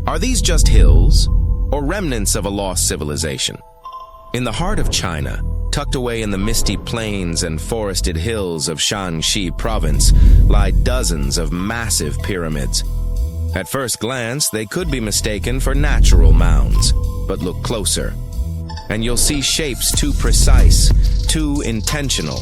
Are these just hills, or remnants of a lost civilization? In the heart of China, tucked away in the misty plains and forested hills of Shanxi province, lie dozens of massive pyramids. At first glance, they could be mistaken for natural mounds, but look closer, and you'll see shapes too precise, too intentional.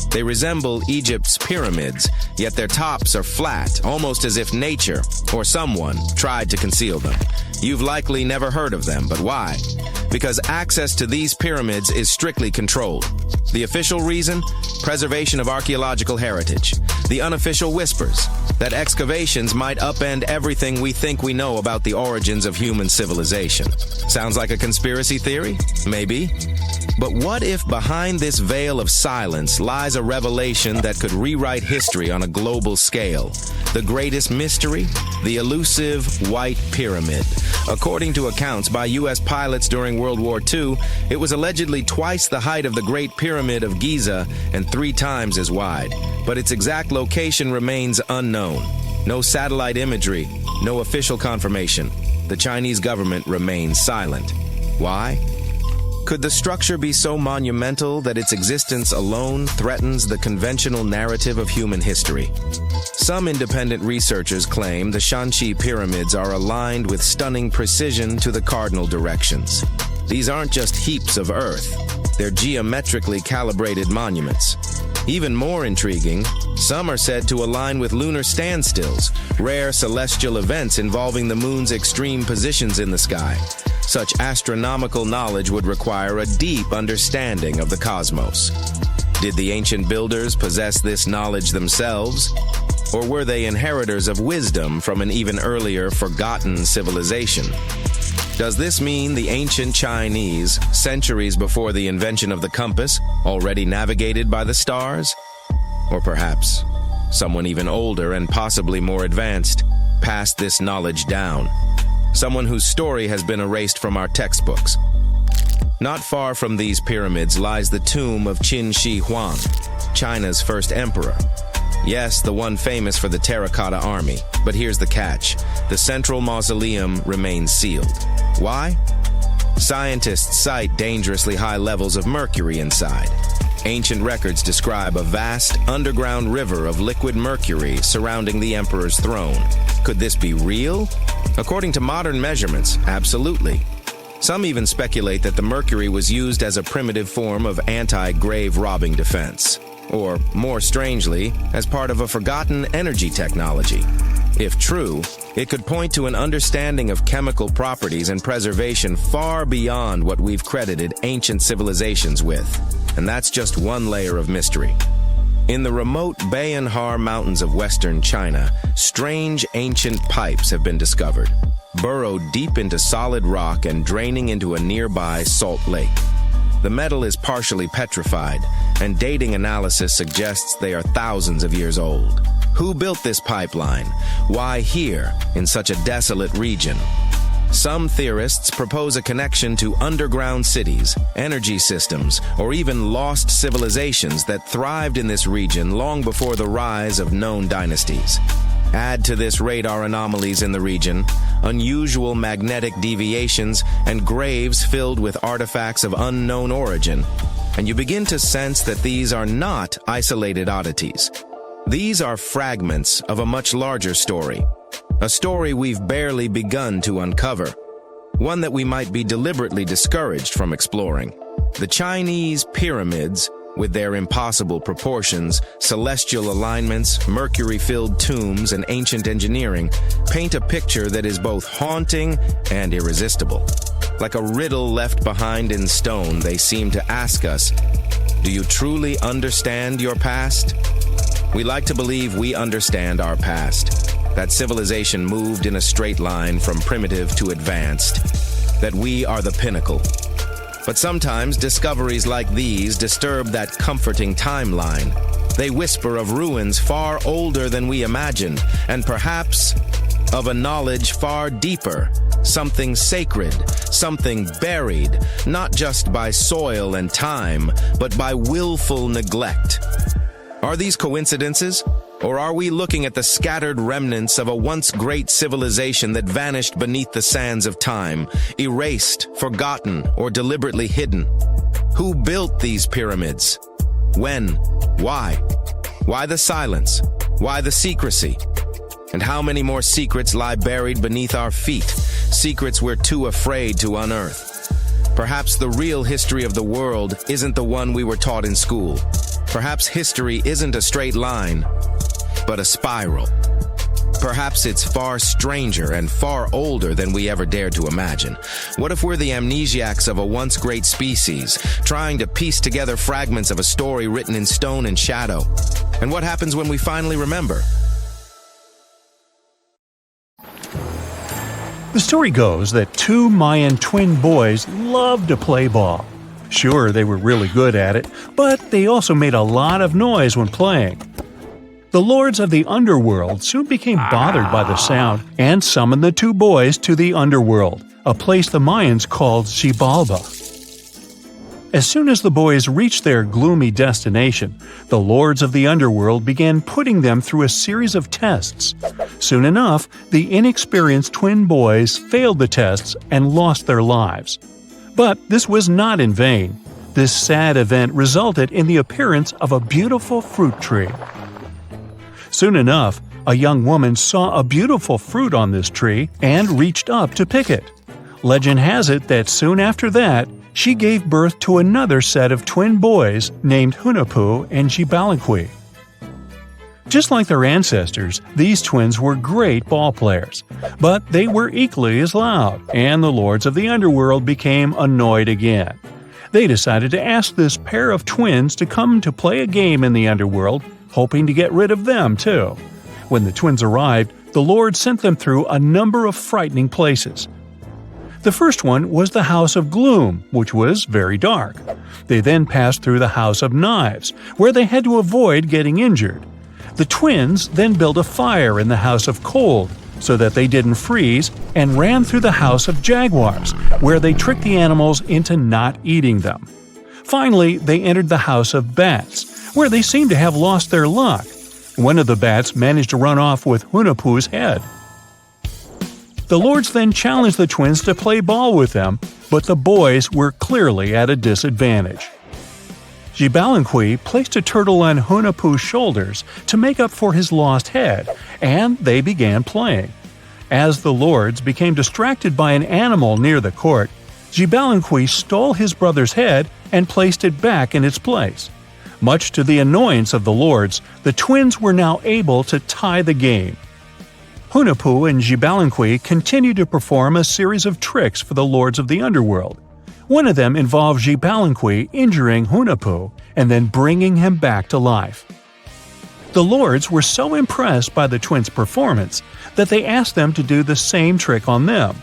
They resemble Egypt's pyramids, yet their tops are flat, almost as if nature, or someone, tried to conceal them. You've likely never heard of them, but why? Because access to these pyramids is strictly controlled. The official reason? Preservation of archaeological heritage. The unofficial whispers that excavations might upend everything we think we know about the origins of human civilization. Sounds like a conspiracy theory? Maybe. But what if behind this veil of silence lies a revelation that could rewrite history on a global scale? The greatest mystery? The elusive White Pyramid. According to accounts by U.S. pilots during World War II, it was allegedly twice the height of the Great Pyramid of Giza and 3 times as wide. But its exact location remains unknown. No satellite imagery, no official confirmation. The Chinese government remains silent. Why? Could the structure be so monumental that its existence alone threatens the conventional narrative of human history? Some independent researchers claim the Shanxi pyramids are aligned with stunning precision to the cardinal directions. These aren't just heaps of earth, they're geometrically calibrated monuments. Even more intriguing, some are said to align with lunar standstills, rare celestial events involving the moon's extreme positions in the sky. Such astronomical knowledge would require a deep understanding of the cosmos. Did the ancient builders possess this knowledge themselves? Or were they inheritors of wisdom from an even earlier, forgotten civilization? Does this mean the ancient Chinese, centuries before the invention of the compass, already navigated by the stars? Or perhaps someone even older and possibly more advanced passed this knowledge down? Someone whose story has been erased from our textbooks. Not far from these pyramids lies the tomb of Qin Shi Huang, China's first emperor. Yes, the one famous for the terracotta army. But here's the catch. The central mausoleum remains sealed. Why? Scientists cite dangerously high levels of mercury inside. Ancient records describe a vast underground river of liquid mercury surrounding the emperor's throne. Could this be real? According to modern measurements, absolutely. Some even speculate that the mercury was used as a primitive form of anti-grave robbing defense. Or, more strangely, as part of a forgotten energy technology. If true, it could point to an understanding of chemical properties and preservation far beyond what we've credited ancient civilizations with. And that's just one layer of mystery. In the remote Bayanhar Mountains of western China, strange ancient pipes have been discovered, burrowed deep into solid rock and draining into a nearby salt lake. The metal is partially petrified, and dating analysis suggests they are thousands of years old. Who built this pipeline? Why here, in such a desolate region? Some theorists propose a connection to underground cities, energy systems, or even lost civilizations that thrived in this region long before the rise of known dynasties. Add to this radar anomalies in the region, unusual magnetic deviations, and graves filled with artifacts of unknown origin, and you begin to sense that these are not isolated oddities. These are fragments of a much larger story. A story we've barely begun to uncover. One that we might be deliberately discouraged from exploring. The Chinese pyramids, with their impossible proportions, celestial alignments, mercury-filled tombs, and ancient engineering, paint a picture that is both haunting and irresistible. Like a riddle left behind in stone, they seem to ask us, do you truly understand your past? We like to believe we understand our past. That civilization moved in a straight line from primitive to advanced. That we are the pinnacle. But sometimes discoveries like these disturb that comforting timeline. They whisper of ruins far older than we imagined, and perhaps of a knowledge far deeper, something sacred, something buried, not just by soil and time, but by willful neglect. Are these coincidences? Or are we looking at the scattered remnants of a once great civilization that vanished beneath the sands of time, erased, forgotten, or deliberately hidden? Who built these pyramids? When? Why? Why the silence? Why the secrecy? And how many more secrets lie buried beneath our feet? Secrets we're too afraid to unearth. Perhaps the real history of the world isn't the one we were taught in school. Perhaps history isn't a straight line, but a spiral. Perhaps it's far stranger and far older than we ever dared to imagine. What if we're the amnesiacs of a once great species, trying to piece together fragments of a story written in stone and shadow? And what happens when we finally remember? The story goes that two Mayan twin boys loved to play ball. Sure, they were really good at it, but they also made a lot of noise when playing. The lords of the underworld soon became bothered by the sound and summoned the two boys to the underworld, a place the Mayans called Xibalba. As soon as the boys reached their gloomy destination, the lords of the underworld began putting them through a series of tests. Soon enough, the inexperienced twin boys failed the tests and lost their lives. But this was not in vain. This sad event resulted in the appearance of a beautiful fruit tree. Soon enough, a young woman saw a beautiful fruit on this tree and reached up to pick it. Legend has it that soon after that, she gave birth to another set of twin boys named Hunahpu and Xibalba. Just like their ancestors, these twins were great ball players, but they were equally as loud, and the lords of the underworld became annoyed again. They decided to ask this pair of twins to come to play a game in the underworld, hoping to get rid of them too. When the twins arrived, the lords sent them through a number of frightening places. The first one was the House of Gloom, which was very dark. They then passed through the House of Knives, where they had to avoid getting injured. The twins then built a fire in the House of Cold, so that they didn't freeze, and ran through the House of Jaguars, where they tricked the animals into not eating them. Finally, they entered the House of Bats, where they seemed to have lost their luck. One of the bats managed to run off with Hunahpu's head. The lords then challenged the twins to play ball with them, but the boys were clearly at a disadvantage. Xibalba placed a turtle on Hunahpu's shoulders to make up for his lost head, and they began playing. As the lords became distracted by an animal near the court, Xibalba stole his brother's head and placed it back in its place. Much to the annoyance of the lords, the twins were now able to tie the game. Hunahpu and Xibalba continued to perform a series of tricks for the lords of the underworld. One of them involved Xibalba injuring Hunahpu and then bringing him back to life. The lords were so impressed by the twins' performance that they asked them to do the same trick on them.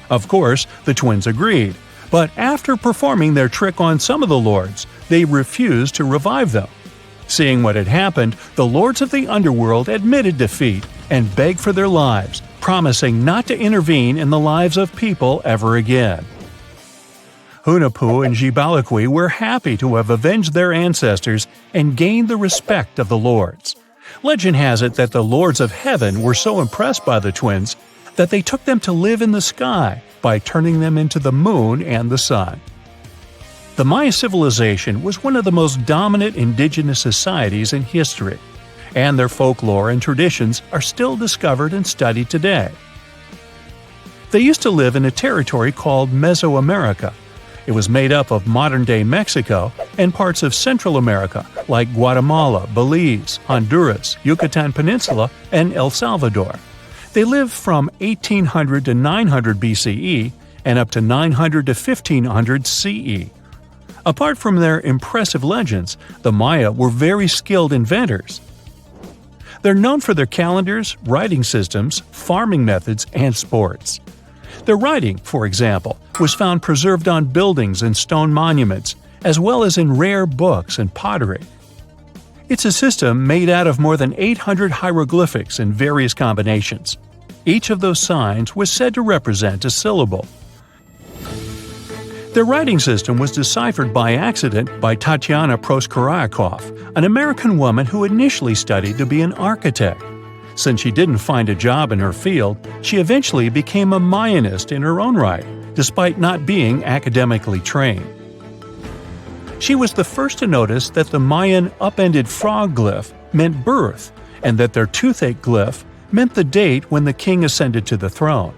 Of course, the twins agreed, but after performing their trick on some of the lords, they refused to revive them. Seeing what had happened, the lords of the underworld admitted defeat and begged for their lives, promising not to intervene in the lives of people ever again. Hunahpu and Xibalba were happy to have avenged their ancestors and gained the respect of the lords. Legend has it that the lords of heaven were so impressed by the twins that they took them to live in the sky by turning them into the moon and the sun. The Maya civilization was one of the most dominant indigenous societies in history, and their folklore and traditions are still discovered and studied today. They used to live in a territory called Mesoamerica. It was made up of modern-day Mexico and parts of Central America like Guatemala, Belize, Honduras, Yucatan Peninsula, and El Salvador. They lived from 1800 to 900 BCE and up to 900 to 1500 CE. Apart from their impressive legends, the Maya were very skilled inventors. They're known for their calendars, writing systems, farming methods, and sports. Their writing, for example, was found preserved on buildings and stone monuments, as well as in rare books and pottery. It's a system made out of more than 800 hieroglyphics in various combinations. Each of those signs was said to represent a syllable. Their writing system was deciphered by accident by Tatiana Proskorakov, an American woman who initially studied to be an architect. Since she didn't find a job in her field, she eventually became a Mayanist in her own right, despite not being academically trained. She was the first to notice that the Mayan upended frog glyph meant birth, and that their toothache glyph meant the date when the king ascended to the throne.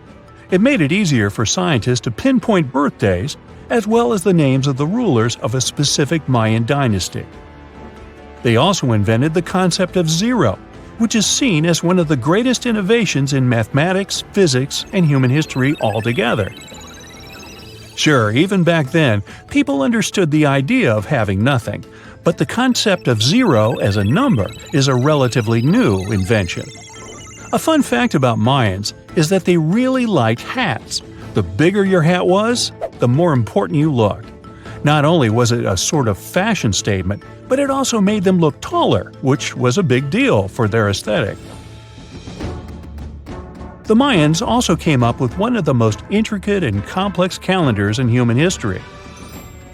It made it easier for scientists to pinpoint birthdays, as well as the names of the rulers of a specific Mayan dynasty. They also invented the concept of zero, which is seen as one of the greatest innovations in mathematics, physics, and human history altogether. Sure, even back then, people understood the idea of having nothing, but the concept of zero as a number is a relatively new invention. A fun fact about Mayans is that they really liked hats. The bigger your hat was, the more important you looked. Not only was it a sort of fashion statement, but it also made them look taller, which was a big deal for their aesthetic. The Mayans also came up with one of the most intricate and complex calendars in human history.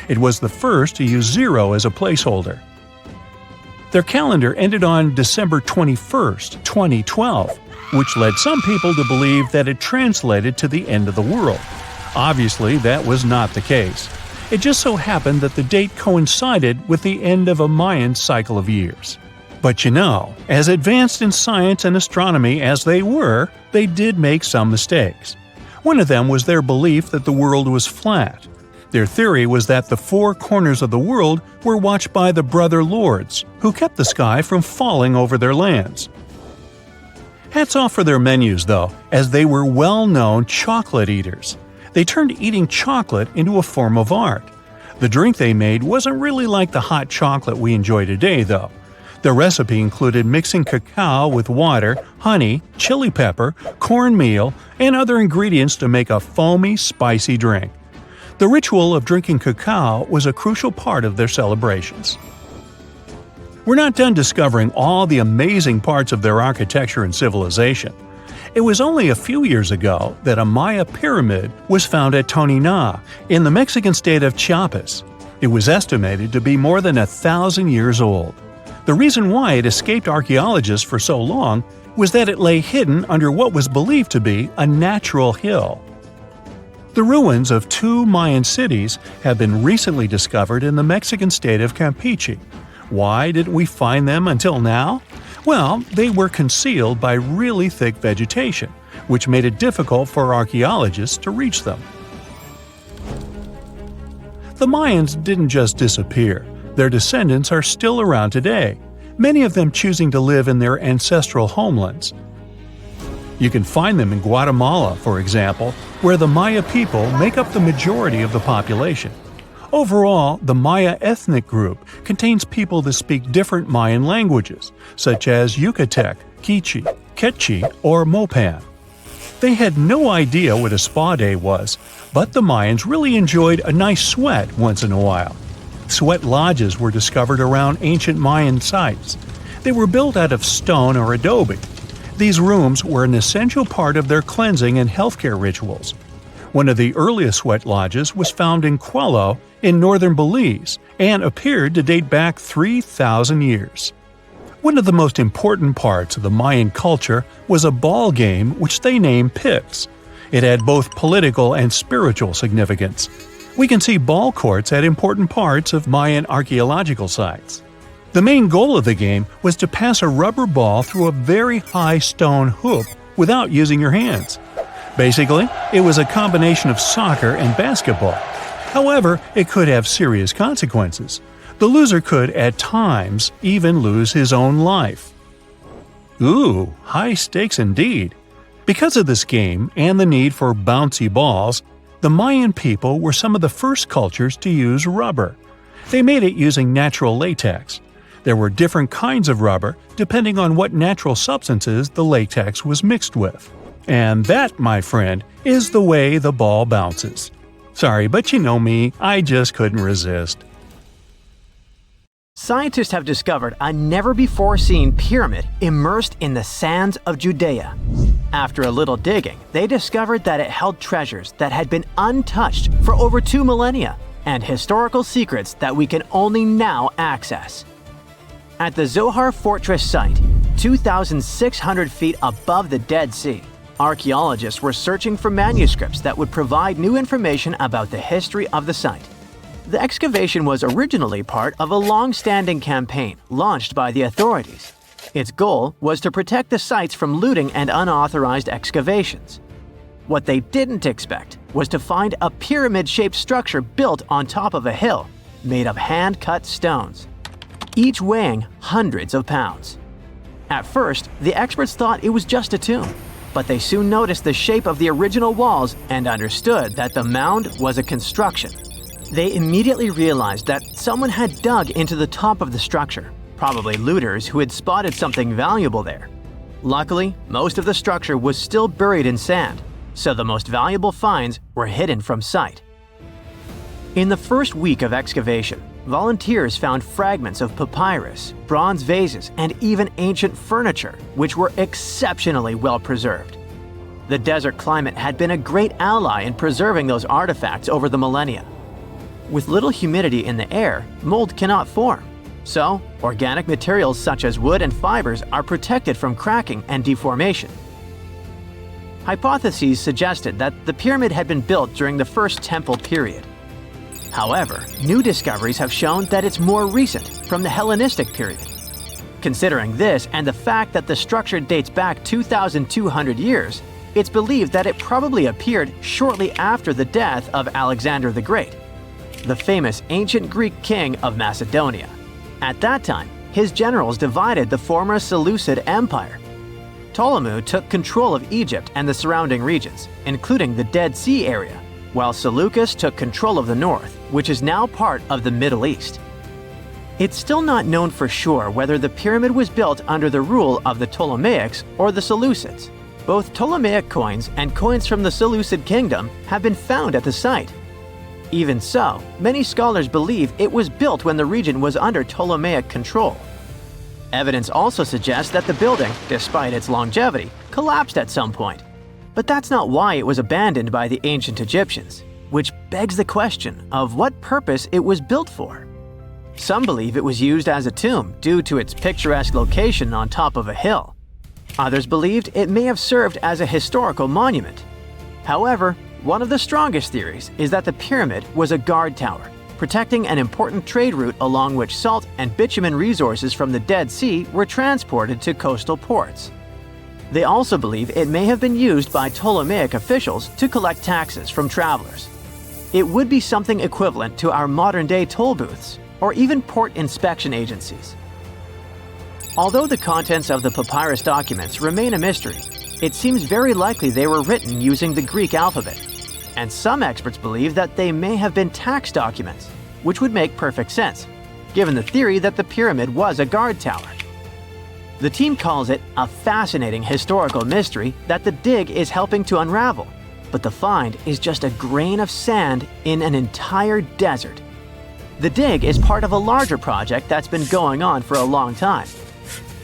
It was the first to use zero as a placeholder. Their calendar ended on December 21st, 2012, which led some people to believe that it translated to the end of the world. Obviously, that was not the case. It just so happened that the date coincided with the end of a Mayan cycle of years. But you know, as advanced in science and astronomy as they were, they did make some mistakes. One of them was their belief that the world was flat. Their theory was that the four corners of the world were watched by the brother lords, who kept the sky from falling over their lands. Hats off for their menus, though, as they were well-known chocolate eaters. They turned eating chocolate into a form of art. The drink they made wasn't really like the hot chocolate we enjoy today, though. The recipe included mixing cacao with water, honey, chili pepper, cornmeal, and other ingredients to make a foamy, spicy drink. The ritual of drinking cacao was a crucial part of their celebrations. We're not done discovering all the amazing parts of their architecture and civilization. It was only a few years ago that a Maya pyramid was found at Tonina, in the Mexican state of Chiapas. It was estimated to be more than 1,000 years old. The reason why it escaped archaeologists for so long was that it lay hidden under what was believed to be a natural hill. The ruins of two Mayan cities have been recently discovered in the Mexican state of Campeche. Why didn't we find them until now? Well, they were concealed by really thick vegetation, which made it difficult for archaeologists to reach them. The Mayans didn't just disappear. Their descendants are still around today, many of them choosing to live in their ancestral homelands. You can find them in Guatemala, for example, where the Maya people make up the majority of the population. Overall, the Maya ethnic group contains people that speak different Mayan languages, such as Yucatec, Quiche, Quechua, or Mopan. They had no idea what a spa day was, but the Mayans really enjoyed a nice sweat once in a while. Sweat lodges were discovered around ancient Mayan sites. They were built out of stone or adobe. These rooms were an essential part of their cleansing and healthcare rituals. One of the earliest sweat lodges was found in Quello in northern Belize and appeared to date back 3,000 years. One of the most important parts of the Mayan culture was a ball game which they named Pix. It had both political and spiritual significance. We can see ball courts at important parts of Mayan archaeological sites. The main goal of the game was to pass a rubber ball through a very high stone hoop without using your hands. Basically, it was a combination of soccer and basketball. However, it could have serious consequences. The loser could, at times, even lose his own life. Ooh, high stakes indeed. Because of this game and the need for bouncy balls, the Mayan people were some of the first cultures to use rubber. They made it using natural latex. There were different kinds of rubber depending on what natural substances the latex was mixed with. And that, my friend, is the way the ball bounces. Sorry, but you know me, I just couldn't resist. Scientists have discovered a never-before-seen pyramid immersed in the sands of Judea. After a little digging, they discovered that it held treasures that had been untouched for over 2 millennia and historical secrets that we can only now access. At the Zohar Fortress site, 2,600 feet above the Dead Sea, archaeologists were searching for manuscripts that would provide new information about the history of the site. The excavation was originally part of a long-standing campaign launched by the authorities. Its goal was to protect the sites from looting and unauthorized excavations. What they didn't expect was to find a pyramid-shaped structure built on top of a hill, made of hand-cut stones, each weighing hundreds of pounds. At first, the experts thought it was just a tomb, but they soon noticed the shape of the original walls and understood that the mound was a construction. They immediately realized that someone had dug into the top of the structure, probably looters who had spotted something valuable there. Luckily, most of the structure was still buried in sand, so the most valuable finds were hidden from sight. In the first week of excavation, volunteers found fragments of papyrus, bronze vases, and even ancient furniture, which were exceptionally well preserved. The desert climate had been a great ally in preserving those artifacts over the millennia. With little humidity in the air, mold cannot form. So, organic materials such as wood and fibers are protected from cracking and deformation. Hypotheses suggested that the pyramid had been built during the First Temple period. However, new discoveries have shown that it's more recent, from the Hellenistic period. Considering this and the fact that the structure dates back 2,200 years, it's believed that it probably appeared shortly after the death of Alexander the Great, the famous ancient Greek king of Macedonia. At that time, his generals divided the former Seleucid Empire. Ptolemy took control of Egypt and the surrounding regions, including the Dead Sea area, while Seleucus took control of the north, which is now part of the Middle East. It's still not known for sure whether the pyramid was built under the rule of the Ptolemaics or the Seleucids. Both Ptolemaic coins and coins from the Seleucid kingdom have been found at the site. Even so, many scholars believe it was built when the region was under Ptolemaic control. Evidence also suggests that the building, despite its longevity, collapsed at some point. But that's not why it was abandoned by the ancient Egyptians, which begs the question of what purpose it was built for. Some believe it was used as a tomb due to its picturesque location on top of a hill. Others believed it may have served as a historical monument. However, one of the strongest theories is that the pyramid was a guard tower, protecting an important trade route along which salt and bitumen resources from the Dead Sea were transported to coastal ports. They also believe it may have been used by Ptolemaic officials to collect taxes from travelers. It would be something equivalent to our modern-day toll booths, or even port inspection agencies. Although the contents of the papyrus documents remain a mystery, it seems very likely they were written using the Greek alphabet, and some experts believe that they may have been tax documents, which would make perfect sense, given the theory that the pyramid was a guard tower. The team calls it a fascinating historical mystery that the dig is helping to unravel, but the find is just a grain of sand in an entire desert. The dig is part of a larger project that's been going on for a long time,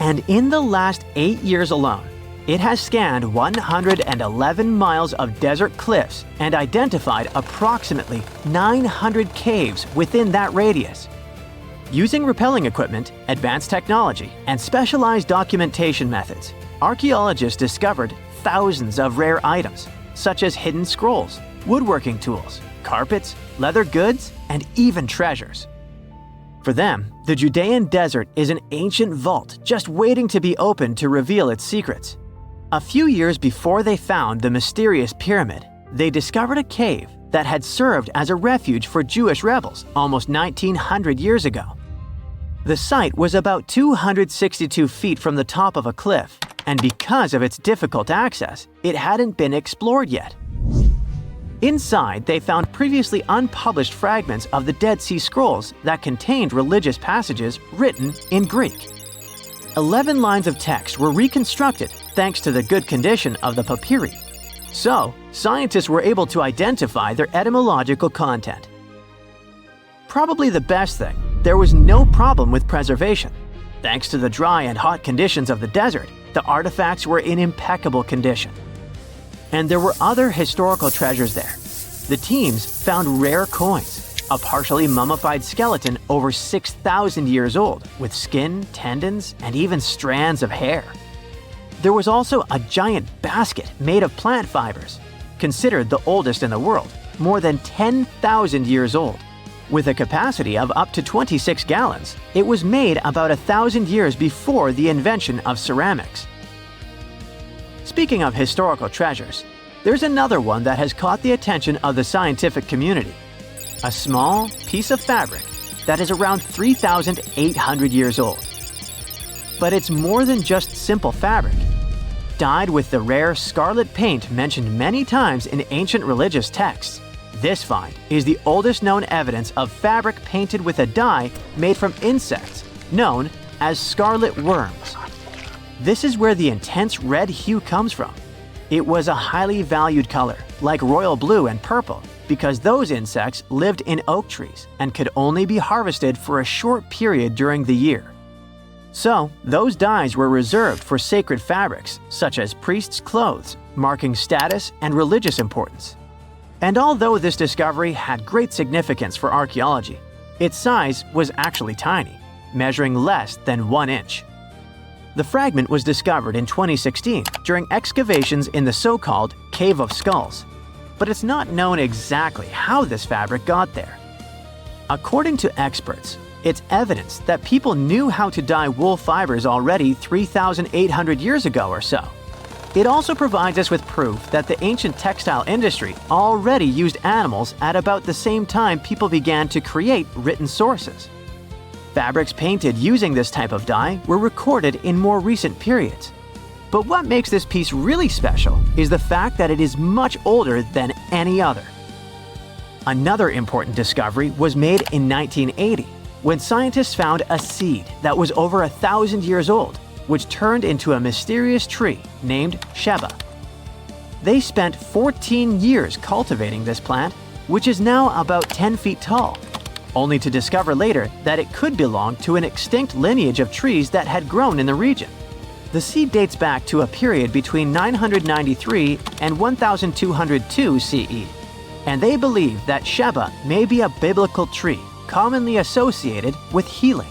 and in the last 8 years alone, it has scanned 111 miles of desert cliffs and identified approximately 900 caves within that radius. Using rappelling equipment, advanced technology, and specialized documentation methods, archaeologists discovered thousands of rare items, such as hidden scrolls, woodworking tools, carpets, leather goods, and even treasures. For them, the Judean desert is an ancient vault just waiting to be opened to reveal its secrets. A few years before they found the mysterious pyramid, they discovered a cave that had served as a refuge for Jewish rebels almost 1,900 years ago. The site was about 262 feet from the top of a cliff, and because of its difficult access, it hadn't been explored yet. Inside, they found previously unpublished fragments of the Dead Sea Scrolls that contained religious passages written in Greek. 11 lines of text were reconstructed thanks to the good condition of the papyri. So, scientists were able to identify their etymological content. Probably the best thing, there was no problem with preservation. Thanks to the dry and hot conditions of the desert, The artifacts were in impeccable condition. And there were other historical treasures there. The teams found rare coins, a partially mummified skeleton over 6,000 years old, with skin, tendons, and even strands of hair. There was also a giant basket made of plant fibers, considered the oldest in the world, more than 10,000 years old. With a capacity of up to 26 gallons, it was made about 1,000 years before the invention of ceramics. Speaking of historical treasures, there's another one that has caught the attention of the scientific community. A small piece of fabric that is around 3,800 years old. But it's more than just simple fabric. Dyed with the rare scarlet paint mentioned many times in ancient religious texts, this find is the oldest known evidence of fabric painted with a dye made from insects, known as scarlet worms. This is where the intense red hue comes from. It was a highly valued color, like royal blue and purple, because those insects lived in oak trees and could only be harvested for a short period during the year. So, those dyes were reserved for sacred fabrics, such as priests' clothes, marking status and religious importance. And although this discovery had great significance for archaeology, its size was actually tiny, measuring less than 1 inch. The fragment was discovered in 2016 during excavations in the so-called Cave of Skulls, but it's not known exactly how this fabric got there. According to experts, it's evidence that people knew how to dye wool fibers already 3,800 years ago or so. It also provides us with proof that the ancient textile industry already used animals at about the same time people began to create written sources. Fabrics painted using this type of dye were recorded in more recent periods. But what makes this piece really special is the fact that it is much older than any other. Another important discovery was made in 1980, when scientists found a seed that was over 1,000 years old, which turned into a mysterious tree named Sheba. They spent 14 years cultivating this plant, which is now about 10 feet tall, only to discover later that it could belong to an extinct lineage of trees that had grown in the region. The seed dates back to a period between 993 and 1202 CE, and they believe that Sheba may be a biblical tree commonly associated with healing.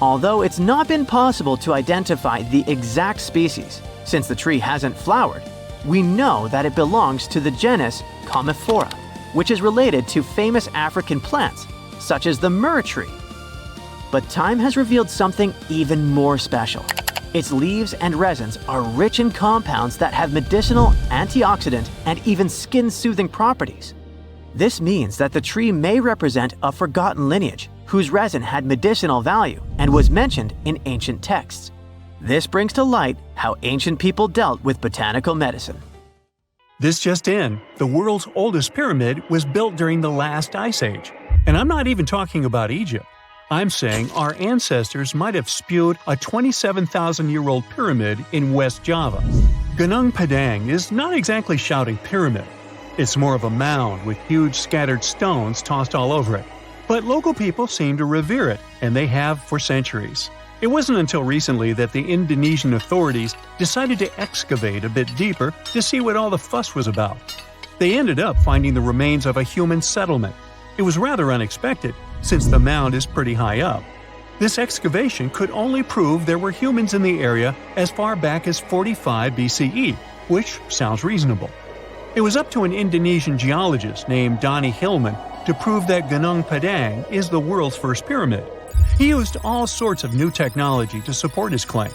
Although it's not been possible to identify the exact species, since the tree hasn't flowered, we know that it belongs to the genus Commiphora, which is related to famous African plants, such as the myrrh tree. But time has revealed something even more special. Its leaves and resins are rich in compounds that have medicinal, antioxidant, and even skin-soothing properties. This means that the tree may represent a forgotten lineage whose resin had medicinal value and was mentioned in ancient texts. This brings to light how ancient people dealt with botanical medicine. This just in, the world's oldest pyramid was built during the last ice age. And I'm not even talking about Egypt. I'm saying our ancestors might have spewed a 27,000-year-old pyramid in West Java. Gunung Padang is not exactly shouting pyramid. It's more of a mound with huge scattered stones tossed all over it. But local people seem to revere it, and they have for centuries. It wasn't until recently that the Indonesian authorities decided to excavate a bit deeper to see what all the fuss was about. They ended up finding the remains of a human settlement. It was rather unexpected, since the mound is pretty high up. This excavation could only prove there were humans in the area as far back as 45 BCE, which sounds reasonable. It was up to an Indonesian geologist named Donny Hillman to prove that Gunung Padang is the world's first pyramid. He used all sorts of new technology to support his claim.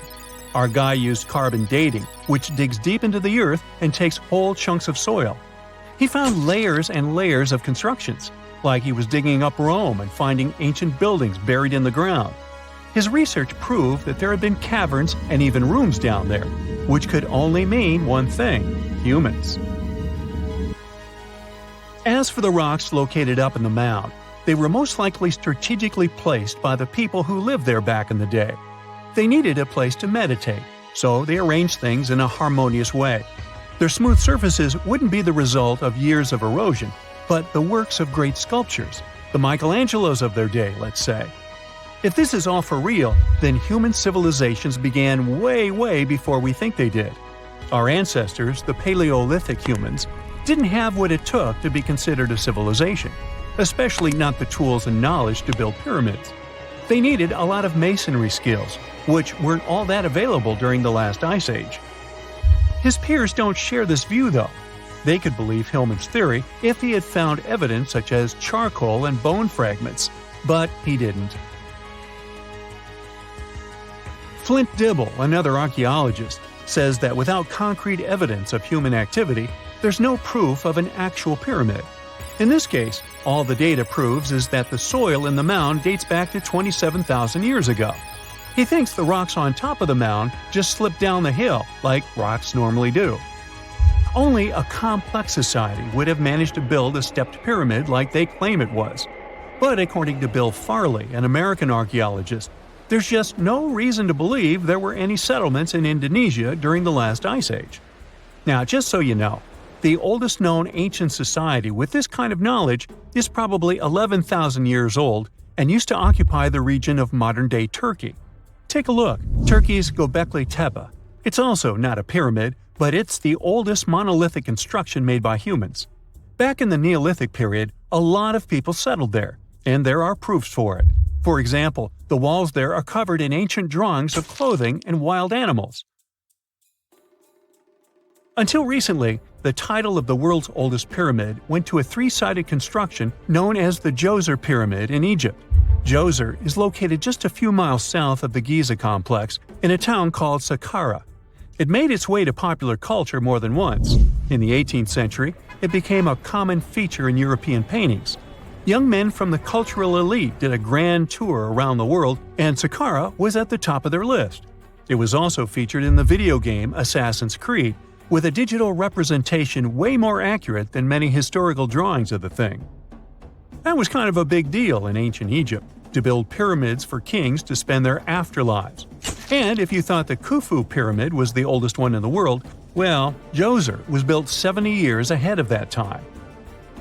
Our guy used carbon dating, which digs deep into the earth and takes whole chunks of soil. He found layers and layers of constructions, like he was digging up Rome and finding ancient buildings buried in the ground. His research proved that there had been caverns and even rooms down there, which could only mean one thing: humans. As for the rocks located up in the mound, they were most likely strategically placed by the people who lived there back in the day. They needed a place to meditate, so they arranged things in a harmonious way. Their smooth surfaces wouldn't be the result of years of erosion, but the works of great sculptures, the Michelangelos of their day, let's say. If this is all for real, then human civilizations began way before we think they did. Our ancestors, the Paleolithic humans, didn't have what it took to be considered a civilization, especially not the tools and knowledge to build pyramids. They needed a lot of masonry skills, which weren't all that available during the last ice age. His peers don't share this view, though. They could believe Hillman's theory if he had found evidence such as charcoal and bone fragments, but he didn't. Flint Dibble, another archaeologist, says that without concrete evidence of human activity, there's no proof of an actual pyramid. In this case, all the data proves is that the soil in the mound dates back to 27,000 years ago. He thinks the rocks on top of the mound just slipped down the hill, like rocks normally do. Only a complex society would have managed to build a stepped pyramid like they claim it was. But according to Bill Farley, an American archaeologist, there's just no reason to believe there were any settlements in Indonesia during the last ice age. Now, just so you know, the oldest known ancient society with this kind of knowledge is probably 11,000 years old and used to occupy the region of modern-day Turkey. Take a look, Turkey's Göbekli Tepe. It's also not a pyramid, but it's the oldest monolithic construction made by humans. Back in the Neolithic period, a lot of people settled there, and there are proofs for it. For example, the walls there are covered in ancient drawings of clothing and wild animals. Until recently, the title of the world's oldest pyramid went to a three-sided construction known as the Djoser Pyramid in Egypt. Djoser is located just a few miles south of the Giza complex in a town called Saqqara. It made its way to popular culture more than once. In the 18th century, it became a common feature in European paintings. Young men from the cultural elite did a grand tour around the world, and Saqqara was at the top of their list. It was also featured in the video game Assassin's Creed, with a digital representation way more accurate than many historical drawings of the thing. That was kind of a big deal in ancient Egypt, to build pyramids for kings to spend their afterlives. And if you thought the Khufu pyramid was the oldest one in the world, well, Djoser was built 70 years ahead of that time.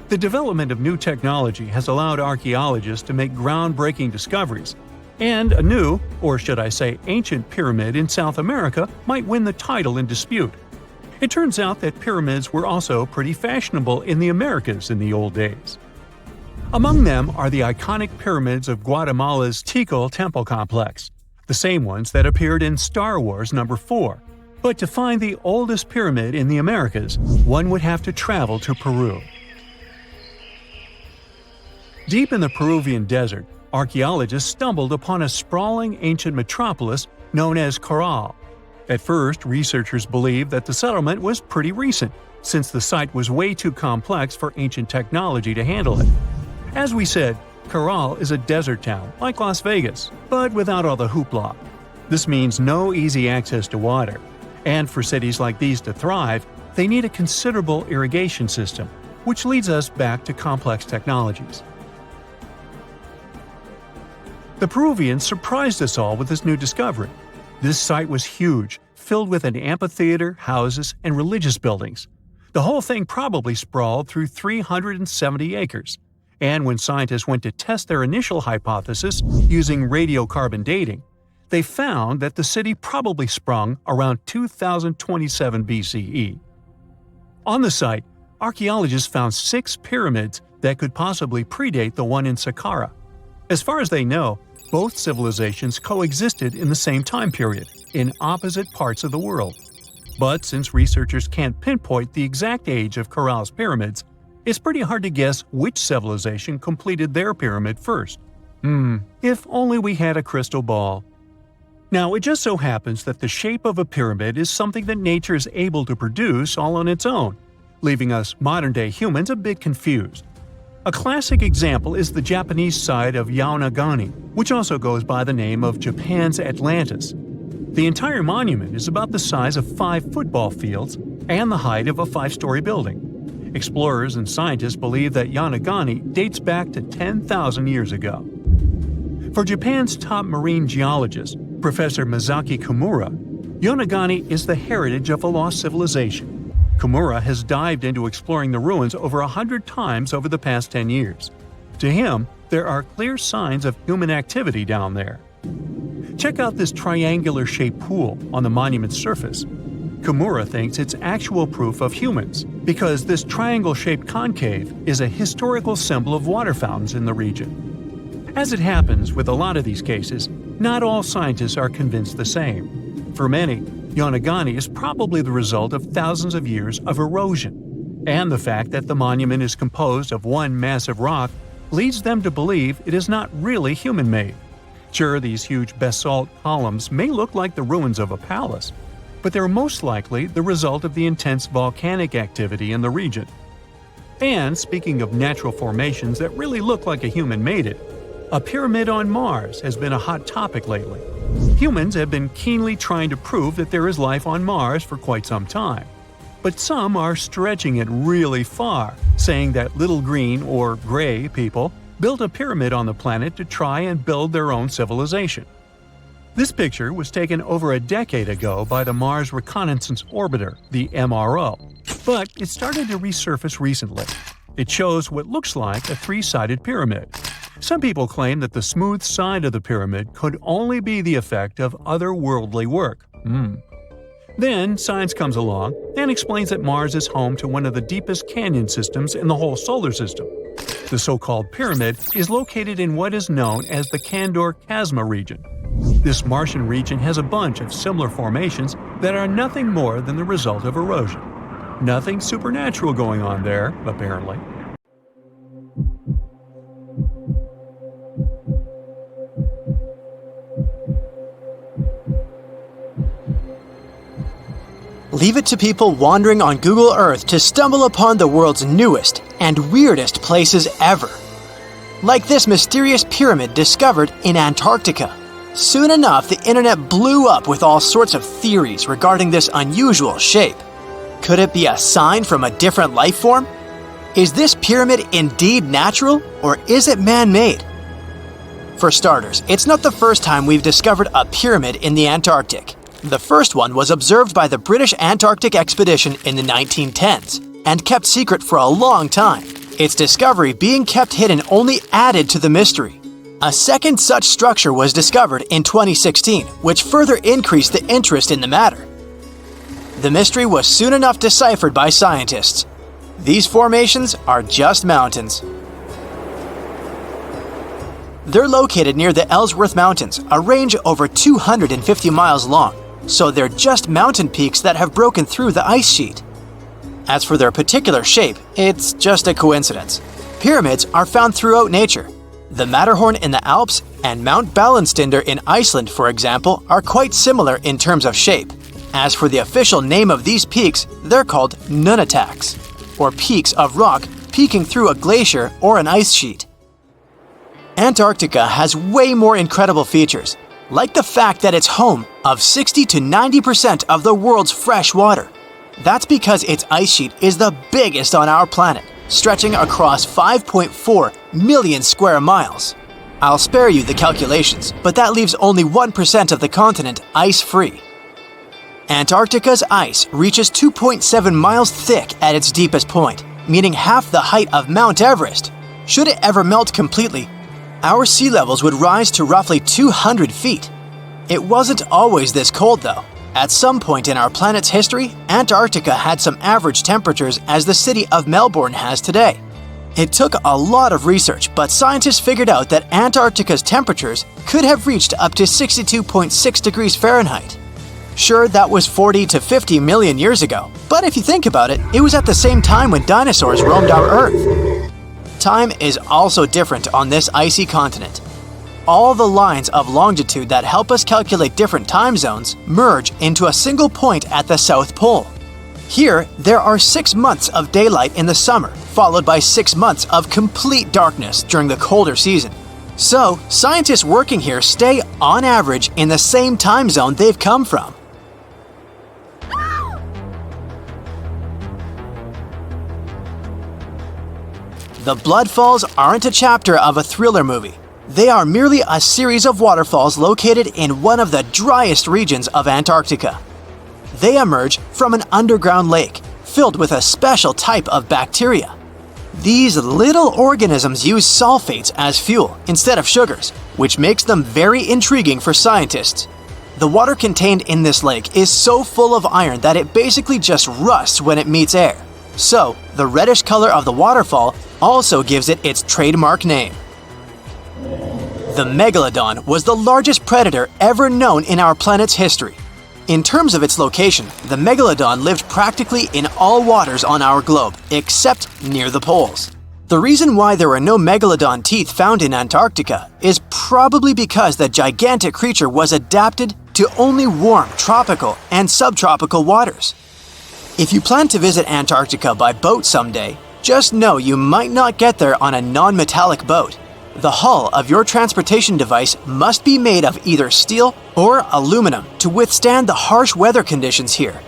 The development of new technology has allowed archaeologists to make groundbreaking discoveries, and a new, or should I say ancient pyramid in South America might win the title in dispute. It turns out that pyramids were also pretty fashionable in the Americas in the old days. Among them are the iconic pyramids of Guatemala's Tikal temple complex, the same ones that appeared in Star Wars No. 4. But to find the oldest pyramid in the Americas, one would have to travel to Peru. Deep in the Peruvian desert, archaeologists stumbled upon a sprawling ancient metropolis known as Caral. At first, researchers believed that the settlement was pretty recent, since the site was way too complex for ancient technology to handle it. As we said, Caral is a desert town, like Las Vegas, but without all the hoopla. This means no easy access to water. And for cities like these to thrive, they need a considerable irrigation system, which leads us back to complex technologies. The Peruvians surprised us all with this new discovery. This site was huge, filled with an amphitheater, houses, and religious buildings. The whole thing probably sprawled through 370 acres. And when scientists went to test their initial hypothesis using radiocarbon dating, they found that the city probably sprung around 2027 BCE. On the site, archaeologists found 6 pyramids that could possibly predate the one in Saqqara. As far as they know, both civilizations coexisted in the same time period, in opposite parts of the world. But since researchers can't pinpoint the exact age of Caral's pyramids, it's pretty hard to guess which civilization completed their pyramid first. If only we had a crystal ball. Now, it just so happens that the shape of a pyramid is something that nature is able to produce all on its own, leaving us modern-day humans a bit confused. A classic example is the Japanese site of Yaonagani, which also goes by the name of Japan's Atlantis. The entire monument is about the size of 5 football fields and the height of a 5-story building. Explorers and scientists believe that Yaonagani dates back to 10,000 years ago. For Japan's top marine geologist, Professor Masaki Kimura, Yaonagani is the heritage of a lost civilization. Kimura has dived into exploring the ruins over 100 times over the past 10 years. To him, there are clear signs of human activity down there. Check out this triangular-shaped pool on the monument's surface. Kimura thinks it's actual proof of humans, because this triangle-shaped concave is a historical symbol of water fountains in the region. As it happens with a lot of these cases, not all scientists are convinced the same. For many, Yonaguni is probably the result of thousands of years of erosion, and the fact that the monument is composed of one massive rock leads them to believe it is not really human-made. Sure, these huge basalt columns may look like the ruins of a palace, but they're most likely the result of the intense volcanic activity in the region. And speaking of natural formations that really look like a human made it, a pyramid on Mars has been a hot topic lately. Humans have been keenly trying to prove that there is life on Mars for quite some time. But some are stretching it really far, saying that little green or gray people built a pyramid on the planet to try and build their own civilization. This picture was taken over a decade ago by the Mars Reconnaissance Orbiter, the MRO, but it started to resurface recently. It shows what looks like a three-sided pyramid. Some people claim that the smooth side of the pyramid could only be the effect of otherworldly work. Then science comes along and explains that Mars is home to one of the deepest canyon systems in the whole solar system. The so-called pyramid is located in what is known as the Kandor-Chasma region. This Martian region has a bunch of similar formations that are nothing more than the result of erosion. Nothing supernatural going on there, apparently. Leave it to people wandering on Google Earth to stumble upon the world's newest and weirdest places ever. Like this mysterious pyramid discovered in Antarctica. Soon enough, the internet blew up with all sorts of theories regarding this unusual shape. Could it be a sign from a different life form? Is this pyramid indeed natural, or is it man-made? For starters, it's not the first time we've discovered a pyramid in the Antarctic. The first one was observed by the British Antarctic expedition in the 1910s and kept secret for a long time. Its discovery being kept hidden only added to the mystery. A second such structure was discovered in 2016, which further increased the interest in the matter. The mystery was soon enough deciphered by scientists. These formations are just mountains. They're located near the Ellsworth Mountains, a range over 250 miles long, so they're just mountain peaks that have broken through the ice sheet. As for their particular shape, it's just a coincidence. Pyramids are found throughout nature. The Matterhorn in the Alps and Mount Ballenstinder in Iceland, for example, are quite similar in terms of shape. As for the official name of these peaks, they're called nunataks, or peaks of rock peeking through a glacier or an ice sheet. Antarctica has way more incredible features, like the fact that it's home of 60 to 90% of the world's fresh water. That's because its ice sheet is the biggest on our planet, stretching across 5.4 million square miles. I'll spare you the calculations, but that leaves only 1% of the continent ice-free. Antarctica's ice reaches 2.7 miles thick at its deepest point, meaning half the height of Mount Everest. Should it ever melt completely, our sea levels would rise to roughly 200 feet. It wasn't always this cold, though. At some point in our planet's history, Antarctica had some average temperatures as the city of Melbourne has today. It took a lot of research, but scientists figured out that Antarctica's temperatures could have reached up to 62.6 degrees Fahrenheit. Sure, that was 40 to 50 million years ago, but if you think about it, it was at the same time when dinosaurs roamed our Earth. Time is also different on this icy continent. All the lines of longitude that help us calculate different time zones merge into a single point at the South Pole. Here, there are 6 months of daylight in the summer, followed by 6 months of complete darkness during the colder season. So, scientists working here stay, on average, in the same time zone they've come from. The Blood Falls aren't a chapter of a thriller movie. They are merely a series of waterfalls located in one of the driest regions of Antarctica. They emerge from an underground lake filled with a special type of bacteria. These little organisms use sulfates as fuel instead of sugars, which makes them very intriguing for scientists. The water contained in this lake is so full of iron that it basically just rusts when it meets air. So, the reddish color of the waterfall also gives it its trademark name. The megalodon was the largest predator ever known in our planet's history. In terms of its location, the megalodon lived practically in all waters on our globe, except near the poles. The reason why there are no megalodon teeth found in Antarctica is probably because the gigantic creature was adapted to only warm tropical and subtropical waters. If you plan to visit Antarctica by boat someday, just know you might not get there on a non-metallic boat. The hull of your transportation device must be made of either steel or aluminum to withstand the harsh weather conditions here.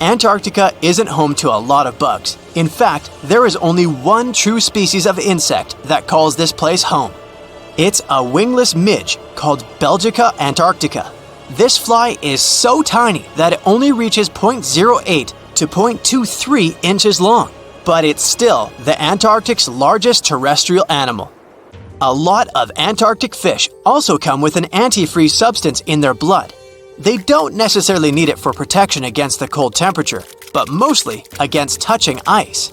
Antarctica isn't home to a lot of bugs. In fact, there is only one true species of insect that calls this place home. It's a wingless midge called Belgica antarctica. This fly is so tiny that it only reaches 0.08 to 0.23 inches long, but it's still the Antarctic's largest terrestrial animal. A lot of Antarctic fish also come with an antifreeze substance in their blood. They don't necessarily need it for protection against the cold temperature, but mostly against touching ice.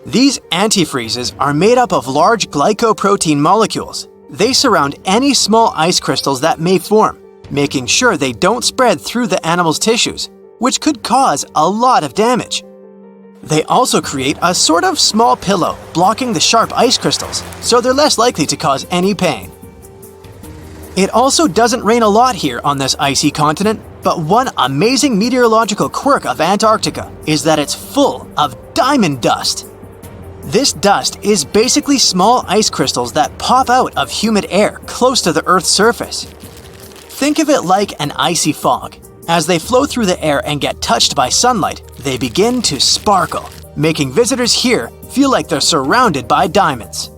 These antifreezes are made up of large glycoprotein molecules. They surround any small ice crystals that may form, making sure they don't spread through the animal's tissues, which could cause a lot of damage. They also create a sort of small pillow blocking the sharp ice crystals, so they're less likely to cause any pain. It also doesn't rain a lot here on this icy continent, but one amazing meteorological quirk of Antarctica is that it's full of diamond dust. This dust is basically small ice crystals that pop out of humid air close to the Earth's surface. Think of it like an icy fog. As they flow through the air and get touched by sunlight, they begin to sparkle, making visitors here feel like they're surrounded by diamonds.